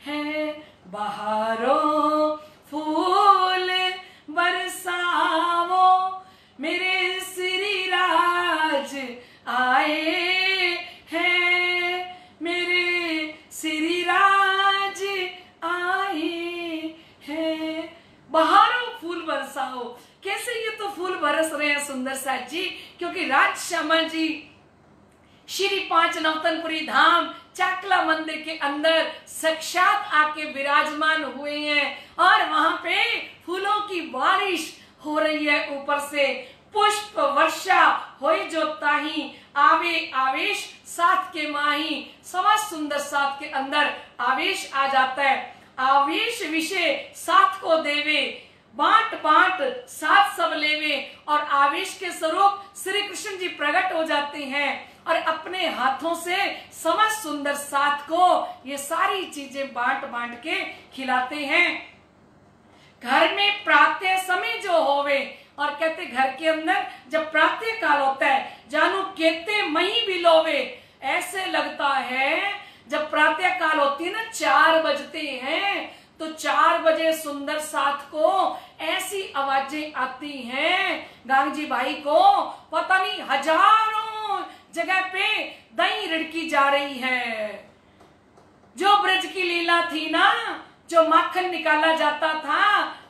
Speaker 1: है। बहारो फूल बरसाओ, मेरे श्री राज आए हैं, मेरे श्री राज आए हैं। बहारों फूल बरसाओ, कैसे ये तो फूल बरस रहे हैं सुंदर साथ जी, क्योंकि राज श्यामा जी श्री पांच नवतनपुरी धाम चाकला मंदिर के अंदर साक्षात आके विराजमान हुए हैं, और वहां पे फूलों की बारिश हो रही है ऊपर से। पुष्प वर्षा होए जो ताही, आवे आवेश साथ के माही। सवा सुंदर साथ के अंदर आवेश आ जाता है। आवेश विषय साथ को देवे, बांट बांट साथ सब लेवे। और आवेश के स्वरूप श्री कृष्ण जी प्रकट हो जाते हैं और अपने हाथों से समझ सुंदर साथ को ये सारी चीजें बांट बांट के खिलाते हैं। घर में प्रातः समय जो होवे, और कहते घर के अंदर जब प्रातः काल होता है, जानू केते मही बिलोवे। ऐसे लगता है जब प्रातः काल होती है ना, 4 बजते हैं, तो 4 बजे सुंदर साथ को ऐसी आवाजें आती हैं, गांधी भाई को पता नहीं हजारों जगह पे दही रिड़की जा रही है। जो ब्रज की लीला थी ना, जो माखन निकाला जाता था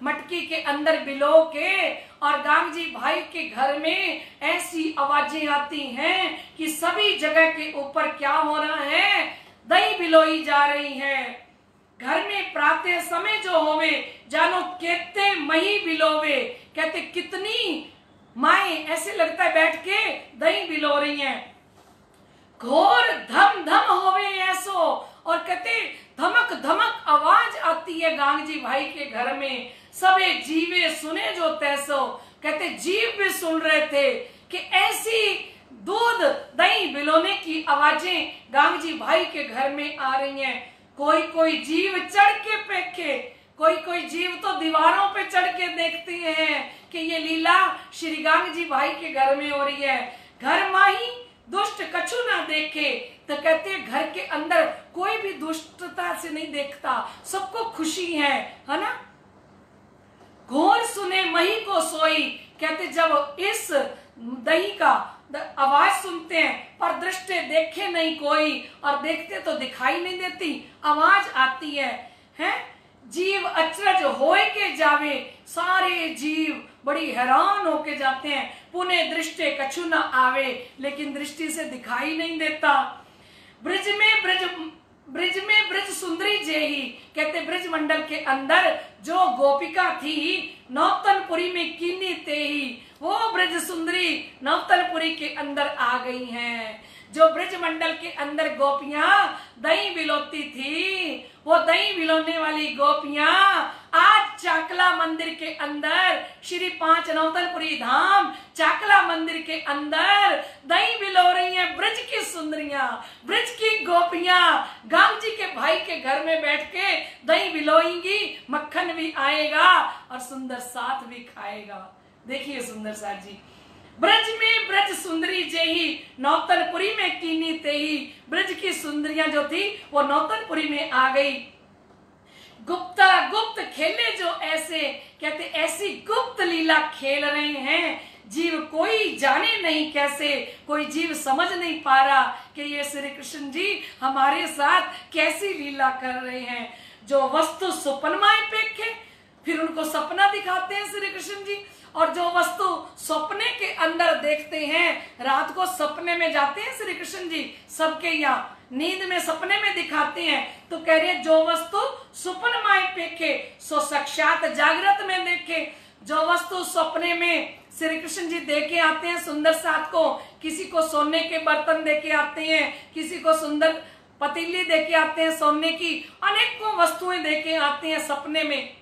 Speaker 1: मटकी के अंदर बिलो के, और गांधी भाई के घर में ऐसी आवाजें आती हैं कि सभी जगह के ऊपर क्या हो रहा है, दही बिलोई जा रही है। घर में प्रातः समय जो होवे, जानो केते मही बिलोवे। कहते कितनी माए माए ऐसे लगता है बैठ के दही बिलो रही हैं। घोर धम धम होवे ऐसो, और कहते धमक धमक आवाज आती है गांगजी भाई के घर में। सबे जीवे सुने जो तैसो, कहते जीव भी सुन रहे थे कि ऐसी दूध दही बिलोने की आवाजें गांगजी भाई के घर में आ रही हैं। कोई कोई जीव चढ़ के पेखे, कोई कोई जीव तो दीवारों पे चढ़ के देखते हैं कि ये लीला श्री गांगजी भाई के घर में हो रही है। घर माही दुष्ट कछु ना देखे, तो कहते हैं घर के अंदर कोई भी दुष्टता से नहीं देखता, सबको खुशी है ना। घोर सुने मही को सोई, कहते जब इस दही का आवाज सुनते हैं पर दृष्टि देखे नहीं कोई, और देखते तो दिखाई नहीं देती, आवाज आती है। जीव अचरज होए के जावे, सारे जीव बड़ी हैरान होके जाते हैं। पुणे दृष्टि कछु न आवे, लेकिन दृष्टि से दिखाई नहीं देता। ब्रिज में ब्रिज सुंदरी जेही, कहते ब्रिज मंडल के अंदर जो गोपिका थी नौतनपुरी में कीनी तेही, वो ब्रिज सुंदरी नौतनपुरी के अंदर आ गई हैं। जो ब्रिज मंडल के अंदर गोपियां दही बिलोती थी, वो दही बिलोने वाली गोपियां आज चाकला मंदिर के अंदर, श्री 5 नौतनपुरी धाम चाकला मंदिर के अंदर दही बिलो रही हैं। ब्रिज की सुंदरियां, ब्रिज की गोपियां गांगजी के भाई के घर में बैठ के दही बिलोएंगी, मक्खन भी आएगा और सुंदर साथ भी खाएगा। देखिए सुंदर साथ जी, ब्रज में ब्रज सुंदरी जेही, नौतनपुरी में कीनी तेही। ब्रज की सुंदरियां जो थी वो नौतनपुरी में आ गई। गुप्ता गुप्त खेले जो ऐसे, कहते ऐसी गुप्त लीला खेल रहे हैं, जीव कोई जाने नहीं कैसे, कोई जीव समझ नहीं पा रहा कि ये श्री कृष्ण जी हमारे साथ कैसी लीला कर रहे हैं। जो वस्तु सुपनमाय पेखे, फिर उनको सपना दिखाते हैं श्री कृष्ण जी, और जो वस्तु सपने के अंदर देखते हैं, रात को सपने में जाते हैं श्री कृष्ण जी, सबके यहाँ नींद में सपने में दिखाते हैं। तो कह रहे जो वस्तु सुपन माय पेखे, सो साक्षात जागृत में देखे। जो वस्तु सपने में श्री कृष्ण जी देके आते हैं सुंदर साथ को, किसी को सोने के बर्तन देके आते हैं, किसी को सुंदर पतीली देके आते हैं सोने की, अनेकों वस्तुएं देके आते हैं सपने में।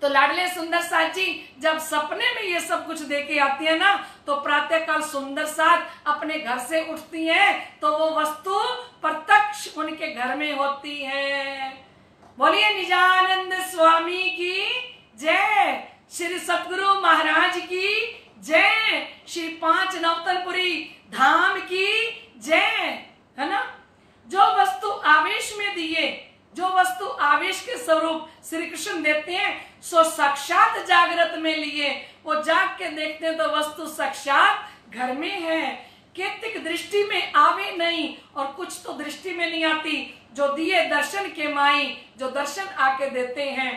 Speaker 1: तो लाडले सुंदर साथ जी जब सपने में ये सब कुछ देके आती है ना, तो प्रातःकाल सुंदर साथ अपने घर से उठती हैं, तो वो वस्तु प्रत्यक्ष उनके घर में होती है। बोलिए निजानंद स्वामी की जय, श्री सतगुरु महाराज की जय, श्री 5 नौतनपुरी धाम की जय, है ना। जो वस्तु आवेश में दिए, जो वस्तु आवेश के स्वरूप श्री कृष्ण देते हैं, सो साक्षात जागृत में लिए, वो जाग के देखते हैं तो वस्तु साक्षात घर में है। केतिक दृष्टि में आवे नहीं, और कुछ तो दृष्टि में नहीं आती। जो दिए दर्शन के माई, जो दर्शन आके देते हैं।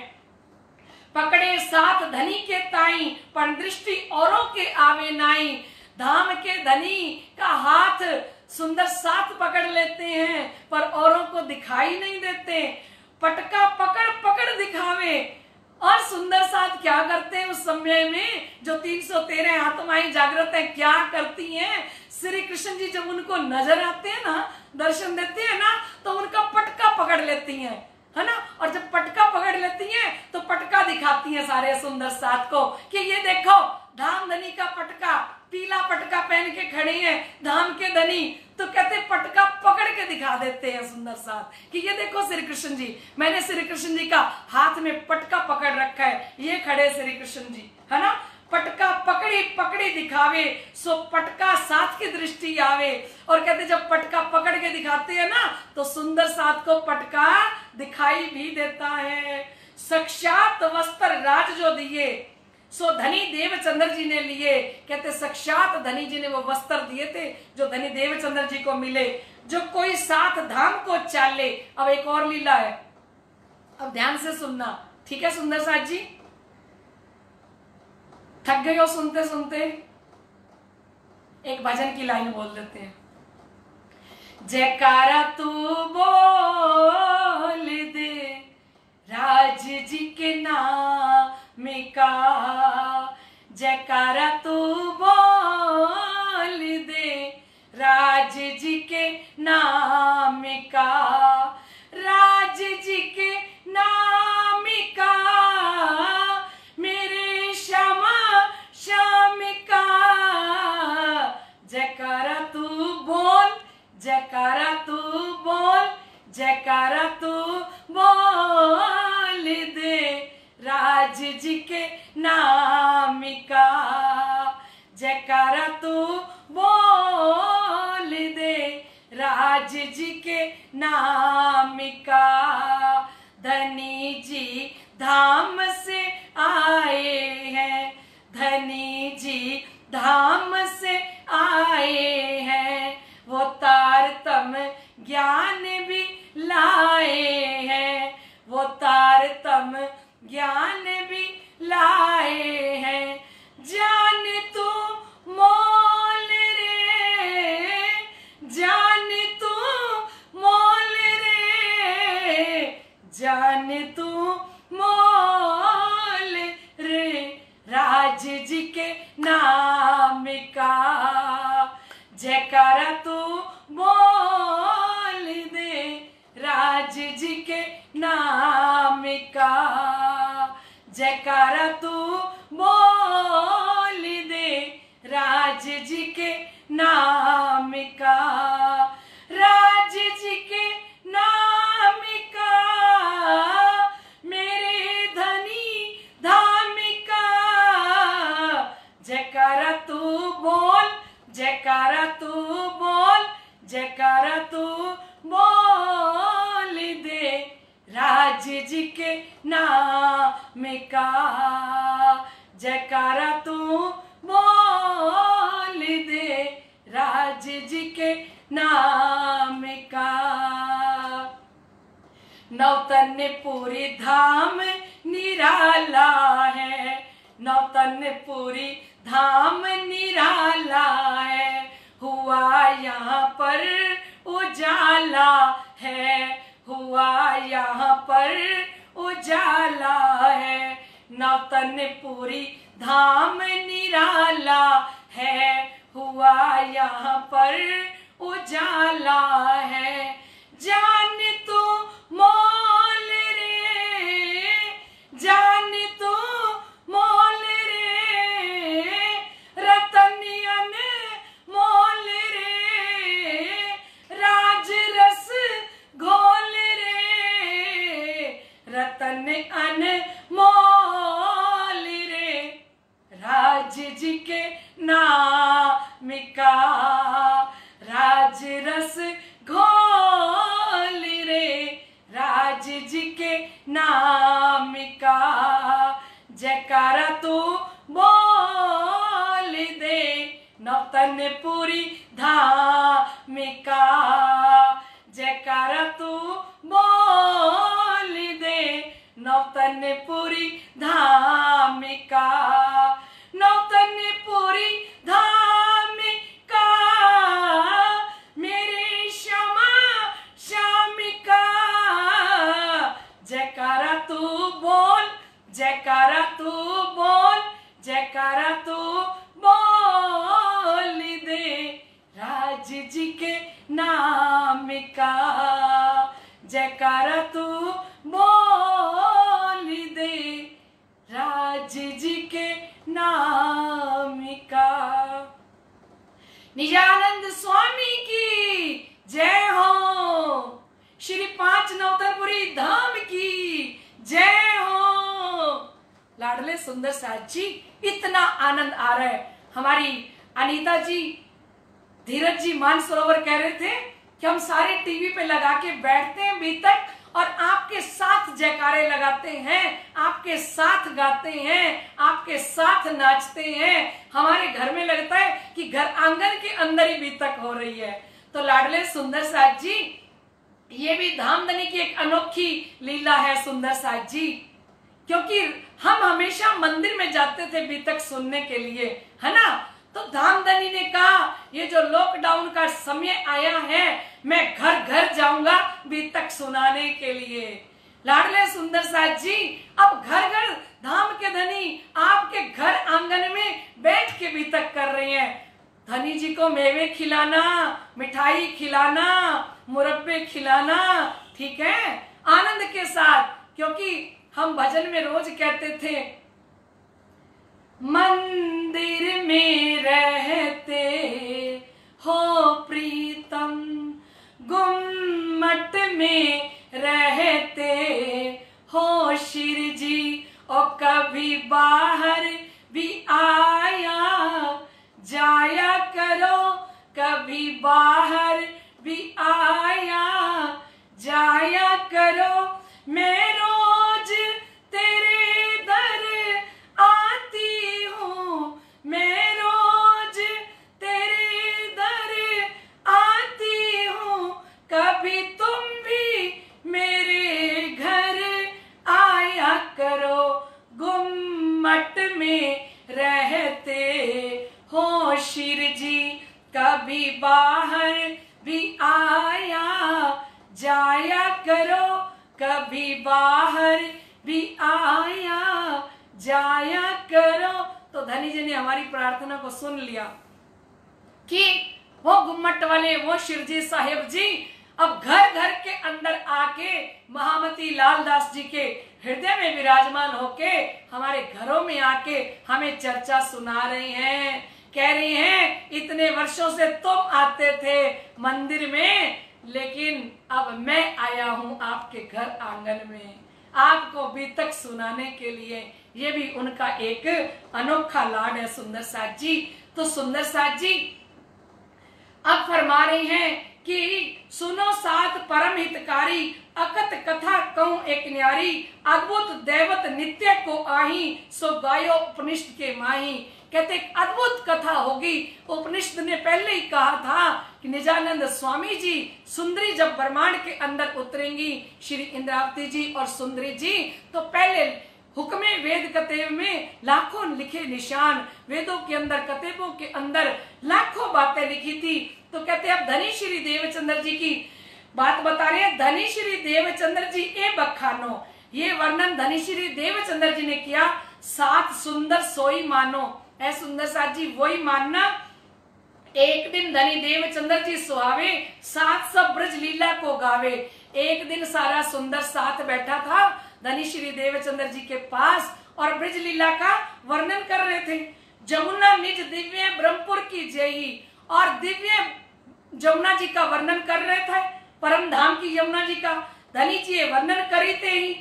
Speaker 1: पकड़े साथ धनी के ताई, पर दृष्टि औरों के आवे नाई। धाम के धनी का हाथ सुंदर साथ पकड़ लेते हैं, पर औरों को दिखाई नहीं देते। पटका पकड़ पकड़ दिखावे, और सुंदर साथ क्या करते हैं उस समय में, जो 313 आत्माएं जागृत है क्या करती हैं। श्री कृष्ण जी जब उनको नजर आते हैं ना, दर्शन देते हैं ना, तो उनका पटका पकड़ लेती हैं, है ना। और जब पटका पकड़ लेती हैं तो पटका दिखाती हैं सारे सुंदर साथ को कि ये देखो धाम धनी का पटका, पीला पटका पहन के खड़े हैं धाम के धनी। तो कहते पटका पकड़ के दिखा देते हैं सुंदर साथ कि ये देखो श्री कृष्ण जी, मैंने श्री कृष्ण जी का हाथ में पटका पकड़ रखा है, ये खड़े श्री कृष्ण जी, है ना। पटका पकड़ी पकड़ी दिखावे, सो पटका साथ की दृष्टि आवे। और कहते जब पटका पकड़ के दिखाते हैं ना, तो सुंदर साथ को पटका दिखाई भी देता है। साक्षात वस्त्र राज जो दिए, सो धनी देवचंद्र जी ने लिए। कहते साक्षात धनी जी ने वो वस्त्र दिए थे जो धनी देवचंद्र जी को मिले। जो कोई साथ धाम को चाले। अब एक और लीला है, अब ध्यान से सुनना, ठीक है सुंदर साथ जी। थक गए हो सुनते सुनते, एक भजन की लाइन बोल देते हैं। जयकारा तू बोल दे राज जी के नाम का, जयकारा तू जयकारा तू बोल दे राज जी के नाम का। धनी जी धाम से आए हैं, धनी जी धाम से आए हैं, वो तारतम ज्ञान भी लाए हैं, वो तारतम ज्ञान भी लाए हैं। जान तू मोल रे, जान तू मोल रे, जान तू मोल रे राज जी के नाम का। जयकारा तू बोल दे राज जी के नाम का। जयकारा तू बोल दे राज जी के नाम का। राज जी के नाम का मेरे धनी धाम का। जयकारा तू बोल, जयकारा तू बोल, जयकारा तू बोल दे राज जी के नाम का। जयकारा तू बोल दे राज जी के नाम का। नौतनपुरी धाम निराला है, नौतनपुरी धाम निराला है, हुआ यहाँ पर उजाला है, हुआ यहाँ पर उजाला है। नौतनपुरी धाम निराला है, हुआ यहाँ पर उजाला है। जान तू मोल रे, जान तू मोल रे, रतन मोल रे, राज रस घोल रे, रतन मोल रे राज जी के नाम का। राज रस घोल रे राज जी के नाम का। जयकारा तू बोल दे नौतनपुरी धाम का। जयकारा तू बोल दे नौतनपुरी धाम का। नौतनपुरी धाम का मेरे श्यामा श्याम का। जयकारा तू बोल, जयकारा तू बोल, जयकारा तू बोल दे राज जी के नाम का। जयकारा तू बोल दे राज जी के नाम का। निजानंद स्वामी की जय हो, श्री पांच नौतनपुरी धाम की जय हो। लाडले सुंदर साथ जी, इतना आनंद आ रहा है। हमारी अनीता जी, धीरज जी मानसरोवर कह रहे थे कि हम सारे टीवी पे लगा के बैठते हैं बीतक और आपके साथ जयकारे लगाते हैं, आपके साथ गाते हैं, आपके साथ नाचते हैं। हमारे घर में लगता है कि घर आंगन के अंदर ही बीतक हो रही है। तो लाडले सुंदर साथ जी, ये भी धामधनी की एक अनोखी लीला है सुंदर साथ जी, क्योंकि हम हमेशा मंदिर में जाते थे बीतक सुनने के लिए, है ना। तो धामधनी ने कहा ये जो लॉकडाउन का समय आया है, मैं घर घर जाऊंगा बीतक सुनाने के लिए। लाडले सुंदर साथ जी, अब घर घर धाम के धनी आपके घर आंगन में बैठ के बीतक कर रही हैं। धनी जी को मेवे खिलाना, मिठाई खिलाना, मुरब्बे खिलाना, ठीक है, आनंद के साथ। क्योंकि हम भजन में रोज कहते थे, मंदिर में रहते हो प्रीतम, गुम्मट में रहते हो शिर जी, और कभी बाहर भी आया शिर जी कभी बाहर भी आया जाया करो, कभी बाहर भी आया जाया करो। तो धनी जी ने हमारी प्रार्थना को सुन लिया कि वो गुम्मट वाले वो शिरजी साहिब जी अब घर घर के अंदर आके महामती लालदास जी के हृदय में विराजमान होके हमारे घरों में आके हमें चर्चा सुना रहे हैं। कह रही हैं इतने वर्षों से तुम आते थे मंदिर में, लेकिन अब मैं आया हूं आपके घर आंगन में आपको बीतक सुनाने के लिए। ये भी उनका एक अनोखा लाड है सुंदर साथ जी। तो सुंदर साथ जी अब फरमा रहे हैं कि सुनो साथ परम हितकारी, अकत कथा कहूं एक न्यारी, अद्भुत दैवत नित्य को आही, सो गायो उपनिषद के माही। कहते अद्भुत कथा होगी। उपनिषद ने पहले ही कहा था कि निजानंद स्वामी जी सुंदरी जब ब्रह्मांड के अंदर उतरेंगी, श्री इंद्रावती जी और सुंदरी जी, तो पहले हुक्मे वेद कतेब में लाखों लिखे निशान, वेदों के अंदर कतेबों के अंदर लाखों बातें लिखी थी। तो कहते अब धनी श्री देवचंद्र जी की बात बता रहे हैं। धनी श्री देवचंद्र जी ए बखानो, ये वर्णन धनी श्री देवचंद्र जी ने किया। सात सुंदर सोई मानो, ऐ सुंदर साथ जी वही मानना। एक दिन धनी देवचंद्र जी सुहावे, सात सब ब्रज लीला को गावे। एक दिन सारा सुंदर साथ बैठा था धनी श्री देवचंद्र जी के पास और ब्रज लीला का वर्णन कर रहे थे। जमुना निज दिव्य ब्रह्मपुर की जयी, और दिव्य जमुना जी का वर्णन कर रहे थे, परम धाम की यमुना जी का धनी जी वर्णन करी थे ही।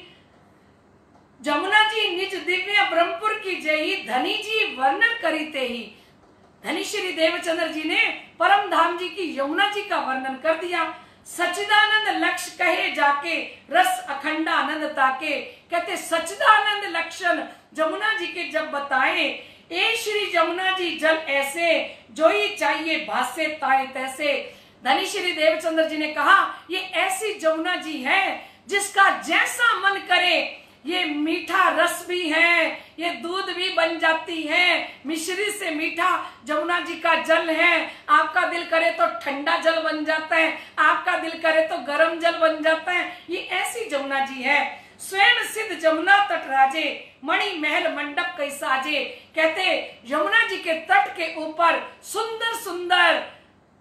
Speaker 1: जमुना जी निज दिव्य ब्रह्मपुर की जयी, धनी जी वर्णन करी थे ही। धनी श्री देवचंद्र जी ने परम धाम जी की यमुना जी का वर्णन कर दिया। सच्चिदानंद लक्ष्य कहे जाके, रस अखंड आनंद ताके। कहते सच्चिदानंद लक्षण जमुना जी के जब बताए, ए श्री जमुना जी जल ऐसे, जो ही चाहिए भासे ताए तैसे। धनी श्री देवचंद्र जी ने कहा ये ऐसी जमुना जी है जिसका जैसा मन करे, ये मीठा रस भी है, ये दूध भी बन जाती है, मिश्री से मीठा जमुना जी का जल है। आपका दिल करे तो ठंडा जल बन जाता है, आपका दिल करे तो गर्म जल बन जाता है। ये ऐसी जमुना जी है। स्वयं सिद्ध जमुना तट राजे, मणि महल मंडप कई साजे। कहते यमुना जी के तट के ऊपर सुंदर सुंदर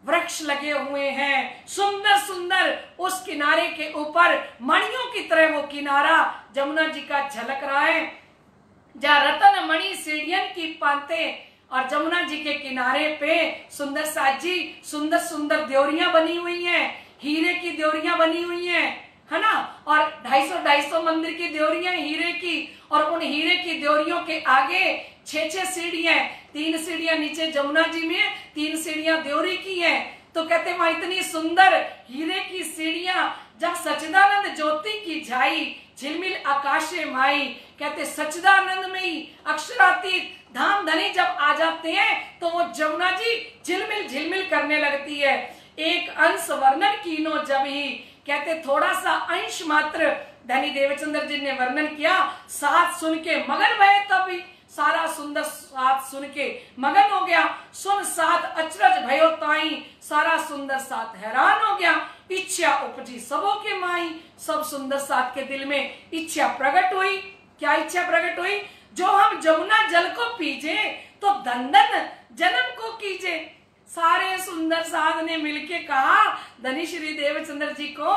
Speaker 1: वृक्ष लगे हुए हैं, सुंदर सुंदर उस किनारे के ऊपर मणियों की तरह वो किनारा जमुना जी का झलक रहा है। जहाँ रतन मणि सीढ़ियन की पाते, और जमुना जी के किनारे पे सुंदर साथ जी सुंदर सुंदर देवरियां बनी हुई हैं, हीरे की देवरियां बनी हुई हैं, है ना। और 250 मंदिर की देवरियां हीरे की, और उन हीरे की देवरियों के आगे 6 सीढ़ियां, 3 सीढ़ियां नीचे जमुना जी में, 3 सीढ़ियां देवरी की हैं। तो कहते वहां इतनी सुंदर हीरे की सीढ़ियां, जहाँ सच्चिदानंद ज्योति की झाई, झिलमिल आकाशे माई। कहते सच्चिदानंद में ही अक्षरातीत धाम धनी जब आ जाते हैं तो वो जमुना जी झिलमिल झिलमिल करने लगती है। एक अंश वर्णन कीनो जब ही, कहते थोड़ा सा अंश मात्र धनी देवचंद्र जी ने वर्णन किया। साथ सुन के मगन भय, तभी सारा सुंदर साथ सुन के मगन हो गया। सुन साथ अचरज भयो ताई, सारा सुंदर साथ हैरान हो गया। इच्छा उपजी सबों के माई, सब सुंदर साथ के दिल में इच्छा प्रकट हुई। क्या इच्छा प्रकट हुई? जो हम जमुना जल को पीजे तो दंदन जन्म को कीजे। सारे सुंदर साध ने मिलके कहा धनी श्री देवचंद्र जी को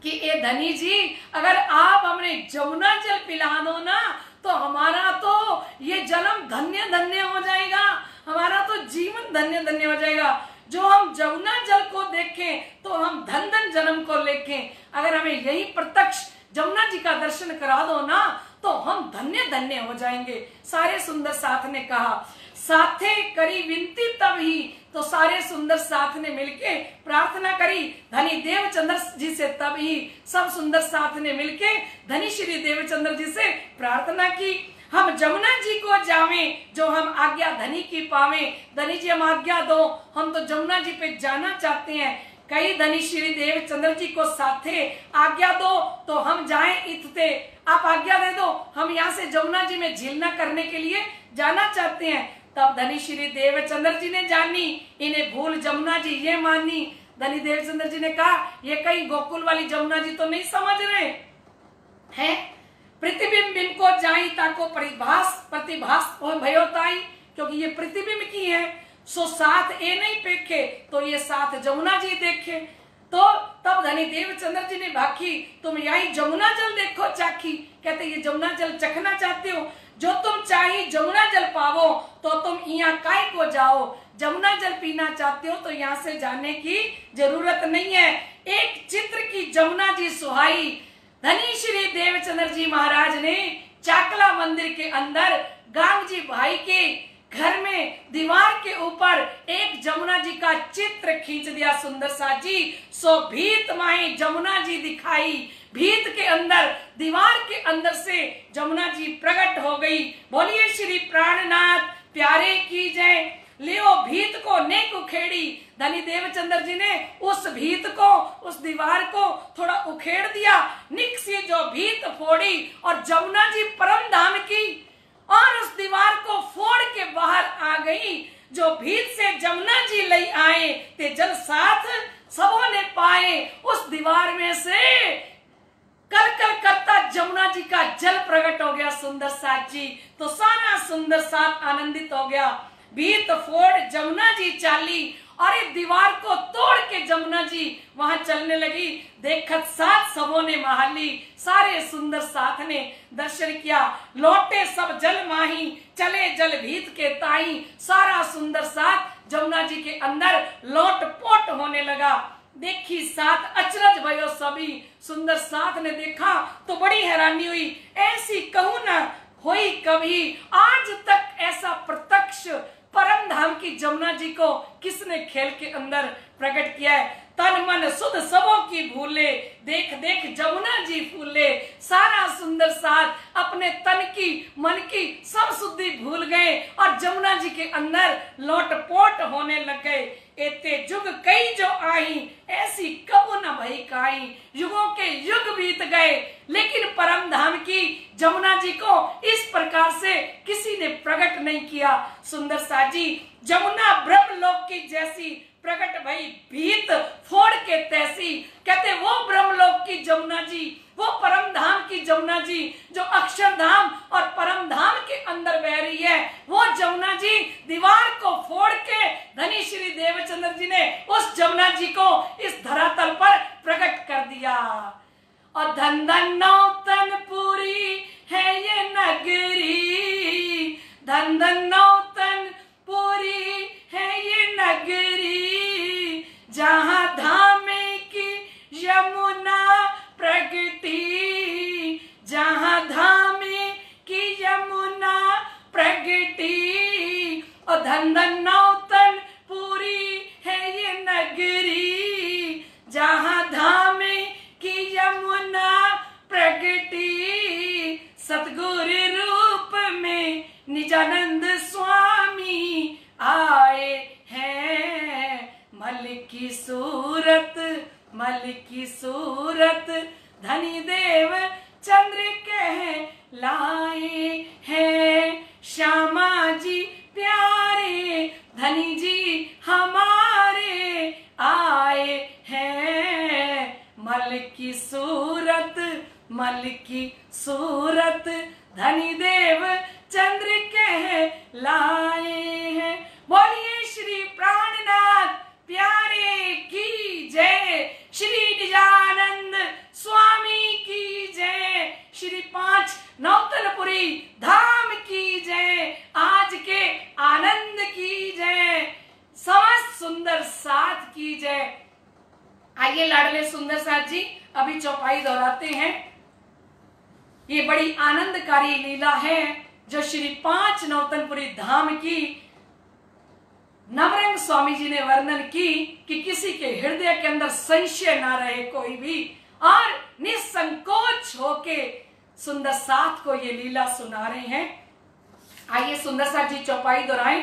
Speaker 1: कि ए धनी जी, अगर आप हमें जमुना जल पिला दो ना, तो हमारा तो ये जन्म धन्य धन्य हो जाएगा, हमारा तो जीवन धन्य धन्य हो जाएगा। जो हम जमुना जल को देखें तो हम धन धन जन्म को लेखें। अगर हमें यही प्रत्यक्ष जमुना जी का दर्शन करा दो ना, तो हम धन्य धन्य हो जाएंगे। सारे सुंदर साथ ने कहा। साथे करी विनती तब ही, तो सारे सुंदर साथ ने मिलके प्रार्थना करी धनी देवचंद्र जी से। तब ही सब सुंदर साथ ने मिलके धनी श्री देवचंद्र जी से प्रार्थना की, हम जमुना जी को जावे, जो हम आज्ञा धनी की पावे। धनी जी हम आज्ञा दो, हम तो जमुना जी पे जाना चाहते हैं। कई धनी श्री देवचंद्र जी को साथे आज्ञा दो तो हम जाएं इतते, आप आज्ञा दे दो, हम यहाँ से जमुना जी में झीलना करने के लिए जाना चाहते हैं। तब धनी श्री देवचंद्र जी ने जानी, इन्हें भूल जमुना जी ये मानी। धनी देवचंद्र जी ने कहा ये कहीं गोकुल वाली जमुना जी तो नहीं समझ रहे हैं। प्रतिबिंब बिंब को जाई ताको प्रतिभास भयोताई, क्योंकि ये प्रतिबिंब की है, सो साथ ए नहीं पेखे तो ये साथ जमुना जी देखे। तो तब धनी देवचंद्र जी ने भाखी, तुम यही जमुना जल देखो चाखी। कहते ये जमुना जल चखना चाहते हो, जो तुम चाही जमुना जल पावो तो तुम यहाँ काय को जाओ। जमुना जल पीना चाहते हो तो यहाँ से जाने की जरूरत नहीं है। एक चित्र की जमुना जी सुहाई। धनी श्री देवचंद्र जी महाराज ने चाकला मंदिर के अंदर गांग जी भाई के घर में दीवार के ऊपर एक जमुना जी का चित्र खींच दिया सुंदर सा जी। सो भीत माही जमुना जी दिखाई, भीत के अंदर दीवार के अंदर से जमुना जी प्रकट हो गई। बोलिए श्री प्राणनाथ प्यारे की जय। लियो भीत को नेक उखेड़ी। धनी देवचंद्र जी ने उस भीत को, उस दीवार को थोड़ा उखेड़ दिया, निक सी जो भीत फोड़ी और जमुना जी परम धाम की और उस दीवार को फोड़ के बाहर आ गई। जो भीत से जमुना जी ले आए ते जल साथ सबों ने पाए। उस दीवार में से कल कल करता जमुना जी का जल प्रकट हो गया सुंदर साथ जी। तो सारा सुंदर साथ आनंदित हो गया। भीत फोड़ जमुना जी चाली और इस दीवार को तोड़ के जमुना जी वहां चलने लगी। देखत साथ सबों ने महाली, सारे सुंदर साथ ने दर्शन किया। लौटे सब जल माही, चले जल भीत के ताई। सारा सुंदर साथ जमुना जी के अंदर लौट पोट होने लगा। देखी साथ अचरज भयो सभी। सुंदर साथ ने देखा तो बड़ी हैरानी हुई, ऐसी कहूं ना हुई कभी। आज तक ऐसा प्रत्यक्ष परम धाम की जमुना जी को किसने खेल के अंदर प्रकट किया है। तन मन सुध सबों की भूले, देख देख जमुना जी फूले। सारा सुंदर साथ अपने तन की मन की सब शुद्धि भूल गए और जमुना जी के अंदर लोटपोट होने लग गए। एते जुग कई जो आई, ऐसी कबू न भई काई। युगों के युग बीत गए लेकिन परम धाम की जमुना जी को इस प्रकार से किसी ने प्रकट नहीं किया। सुंदर सा जी जमुना ब्रह्मलोक की जैसी प्रकट भई भीत फोड़ के तैसी। कहते वो ब्रह्मलोक की जमुना जी, वो परम धाम की जमुना जी जो अक्षरधाम और परम धाम के अंदर बह रही है, वो जमुना जी दीवार को फोड़ के धनी श्री देवचंद्र जी ने उस जमुना जी को इस धरातल पर प्रकट कर दिया। और धन धन नौतनपुरी है ये नगरी, धन धन नौतनपुरी है ये नगरी। जहाँ धामे की यमुना प्रगटी, जहाँ धामे की यमुना प्रगटी। और धन धन नौतनपुरी है ये नगरी, जहाँ धामे की यमुना प्रगटी। सतगुरु रूप में निजानंद स्वामी आए हैं। मल की सूरत, मल की सूरत धनी देव चंद्र कह लाए हैं। श्यामा जी प्यारे धनी जी हमारे आए हैं। मल की सूरत, मल की सूरत धनी देव चंद्र कह लाए हैं। बोलिए श्री प्राणनाथ प्यारे की जय। श्री निजानंद स्वामी की जय। श्री 5 नौतनपुरी धाम की जय। आज के आनंद की जय। समस्त सुंदर साथ की जय। आइए लाडले सुंदर साथ जी अभी चौपाई दोहराते हैं। ये बड़ी आनंदकारी लीला है जो श्री 5 नौतनपुरी धाम की नवरंग स्वामी जी ने वर्णन की कि किसी के हृदय के अंदर संशय ना रहे कोई भी, और निसंकोच होके सुंदर साथ को ये लीला सुना रहे हैं। आइए सुंदर साथ जी चौपाई दोहराएं।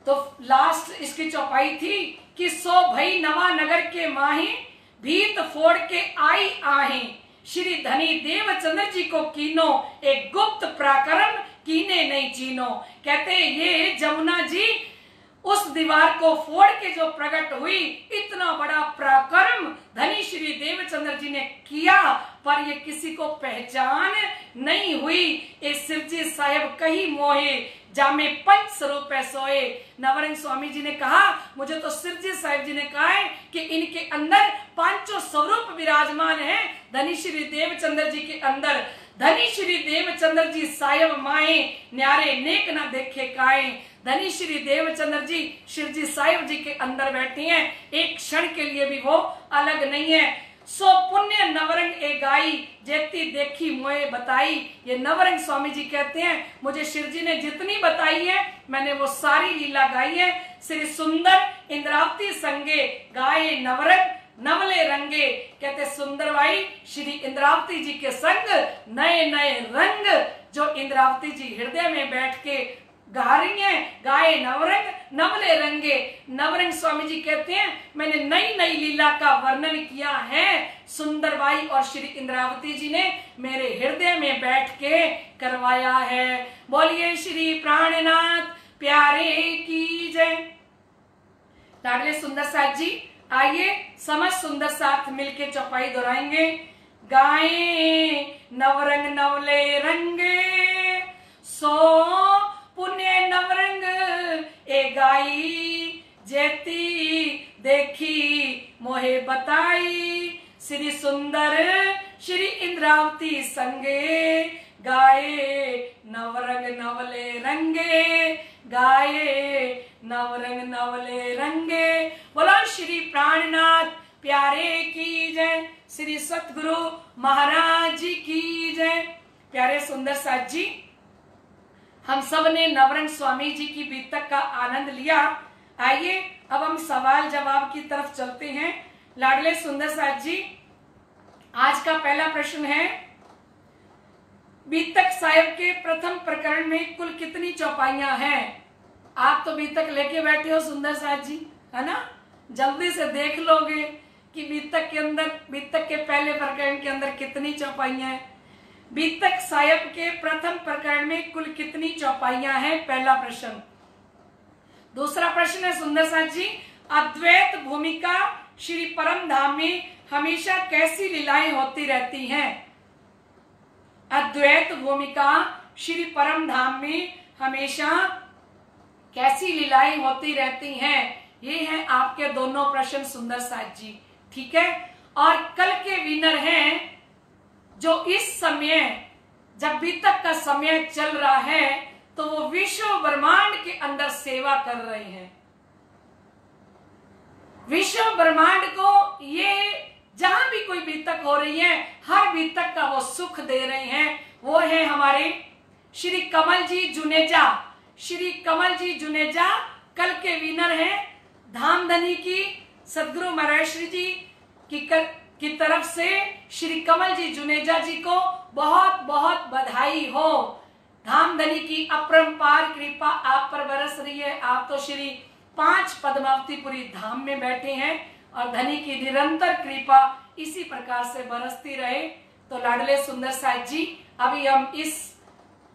Speaker 1: तो लास्ट इसकी चौपाई थी कि सो भई नवा नगर के माही, भीत फोड़ के आई आहे। श्री धनी देवचंद्र जी को कीनो एक गुप्त प्राकरण कीने नहीं चीनो। कहते ये जमुना जी उस दीवार को फोड़ के जो प्रकट हुई, इतना बड़ा पराक्रम धनी श्री देवचंद्र जी ने किया, पर ये किसी को पहचान नहीं हुई। ए सिरजी साहेब कही मोहे जामे पंच स्वरूप सोए। नवरंग स्वामी जी ने कहा, मुझे तो सिरजी साहेब जी ने कहा है कि इनके अंदर पांचों स्वरूप विराजमान हैं, धनी श्री देवचंद्र जी के अंदर। धनी श्री देवचंद्र जी साहेब माए न्यारे नेक ना देखे काए। धनी श्री देवचंद्र जी शिवजी साहेब जी के अंदर बैठी हैं, एक क्षण के लिए भी वो अलग नहीं है। सो पुण्य नवरंग ए गाई जेती देखी मोए बताई। ये नवरंग स्वामी जी कहते हैं, मुझे शिवजी ने जितनी बताई है मैंने वो सारी लीला गाई है। श्री सुंदर इंद्रावती संगे गाये नवरंग नवले रंगे। कहते सुंदर भाई श्री इंद्रावती जी के संग नए नए रंग जो इंद्रावती जी हृदय में बैठ के गा रही हैं, गाये नवरंग नवले रंगे। नवरंग स्वामी जी कहते हैं, मैंने नई नई लीला का वर्णन किया है। सुंदर बाई और श्री इंद्रावती जी ने मेरे हृदय में बैठ के करवाया है। बोलिए श्री प्राणनाथ प्यारे की जय। लाडले सुंदर साथ जी, आइए समझ सुंदर साथ मिलके चौपाई दोहराएंगे। गाये नवरंग नवले रंगे सो पुण्य नवरंग ए गाई जेती देखी मोहे बताई। श्री सुंदर श्री इंद्रावती संगे गाये नवरंग नवले रंगे। गाये नवरंग नवले रंगे। बोलो श्री प्राणनाथ प्यारे की जय। श्री सतगुरु महाराज जी की जय। प्यारे सुंदर साथ जी, हम सब ने नवरंग स्वामी जी की बीतक का आनंद लिया। आइए अब हम सवाल जवाब की तरफ चलते हैं। लाडले सुंदर साथ जी, आज का पहला प्रश्न है, बीतक साहिब के प्रथम प्रकरण में कुल कितनी चौपाइयां हैं? आप तो बीतक लेके बैठे हो सुंदर साथ जी, है ना? जल्दी से देख लोगे कि बीतक के अंदर, बीतक के पहले प्रकरण के अंदर कितनी चौपाइयां हैं। बीतक साहिब के प्रथम प्रकरण में कुल कितनी चौपाइयां हैं? पहला प्रश्न। दूसरा प्रश्न है सुंदर साथ जी, अद्वैत भूमिका श्री परम धाम में हमेशा कैसी लीलाएं होती रहती हैं? अद्वैत भूमिका श्री परम धाम में हमेशा कैसी लीलाएं होती रहती हैं? ये हैं आपके दोनों प्रश्न सुंदर साथ जी, ठीक है। और कल के विनर हैं जो इस समय, जब बीतक का समय चल रहा है तो वो विश्व ब्रह्मांड के अंदर सेवा कर रहे हैं। विश्व ब्रह्मांड को ये जहां भी कोई बीतक हो रही है, हर बीतक का वो सुख दे रहे हैं। वो है हमारे श्री कमल जी जुनेजा। श्री कमल जी जुनेजा कल के विनर हैं। धामधनी की सदगुरु महाराज जी की तरफ से श्री कमल जी जुनेजा जी को बहुत बहुत बधाई हो। धामधनी की अपरंपार कृपा आप पर बरस रही है। आप तो श्री 5 पद्मावतीपुरी धाम में बैठे हैं और धनी की निरंतर कृपा इसी प्रकार से बरसती रहे। तो लाडले सुंदर साथ जी, अभी हम इस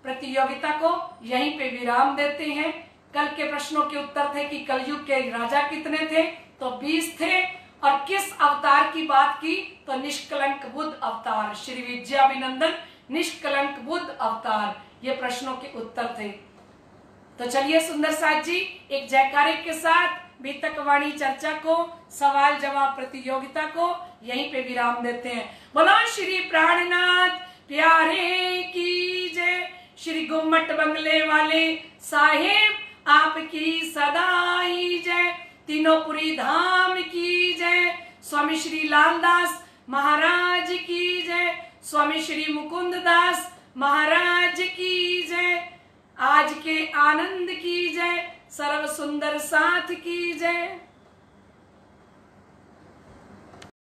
Speaker 1: प्रतियोगिता को यहीं पे विराम देते हैं। कल के प्रश्नों के उत्तर थे कि कलयुग के राजा कितने थे, तो 20 थे। और किस अवतार की बात की, तो निष्कलंक बुद्ध अवतार, श्री विद्याभिनंदन निष्कलंक बुद्ध अवतार, ये प्रश्नों के उत्तर थे। तो चलिए सुंदर साथ जी, एक जयकारे के साथ बीतक वाणी चर्चा को, सवाल जवाब प्रतियोगिता को यहीं पे विराम देते हैं। बोलो श्री प्राणनाथ प्यारे की जय। श्री गुम्मट बंगले वाले साहेब आपकी सदा ही जय। तीनोंपुरी धाम की जय। स्वामी श्री लालदास महाराज की जय। स्वामी श्री मुकुंद दास महाराज की जय। आज के आनंद की जय। सर्व सुंदर साथ की जय।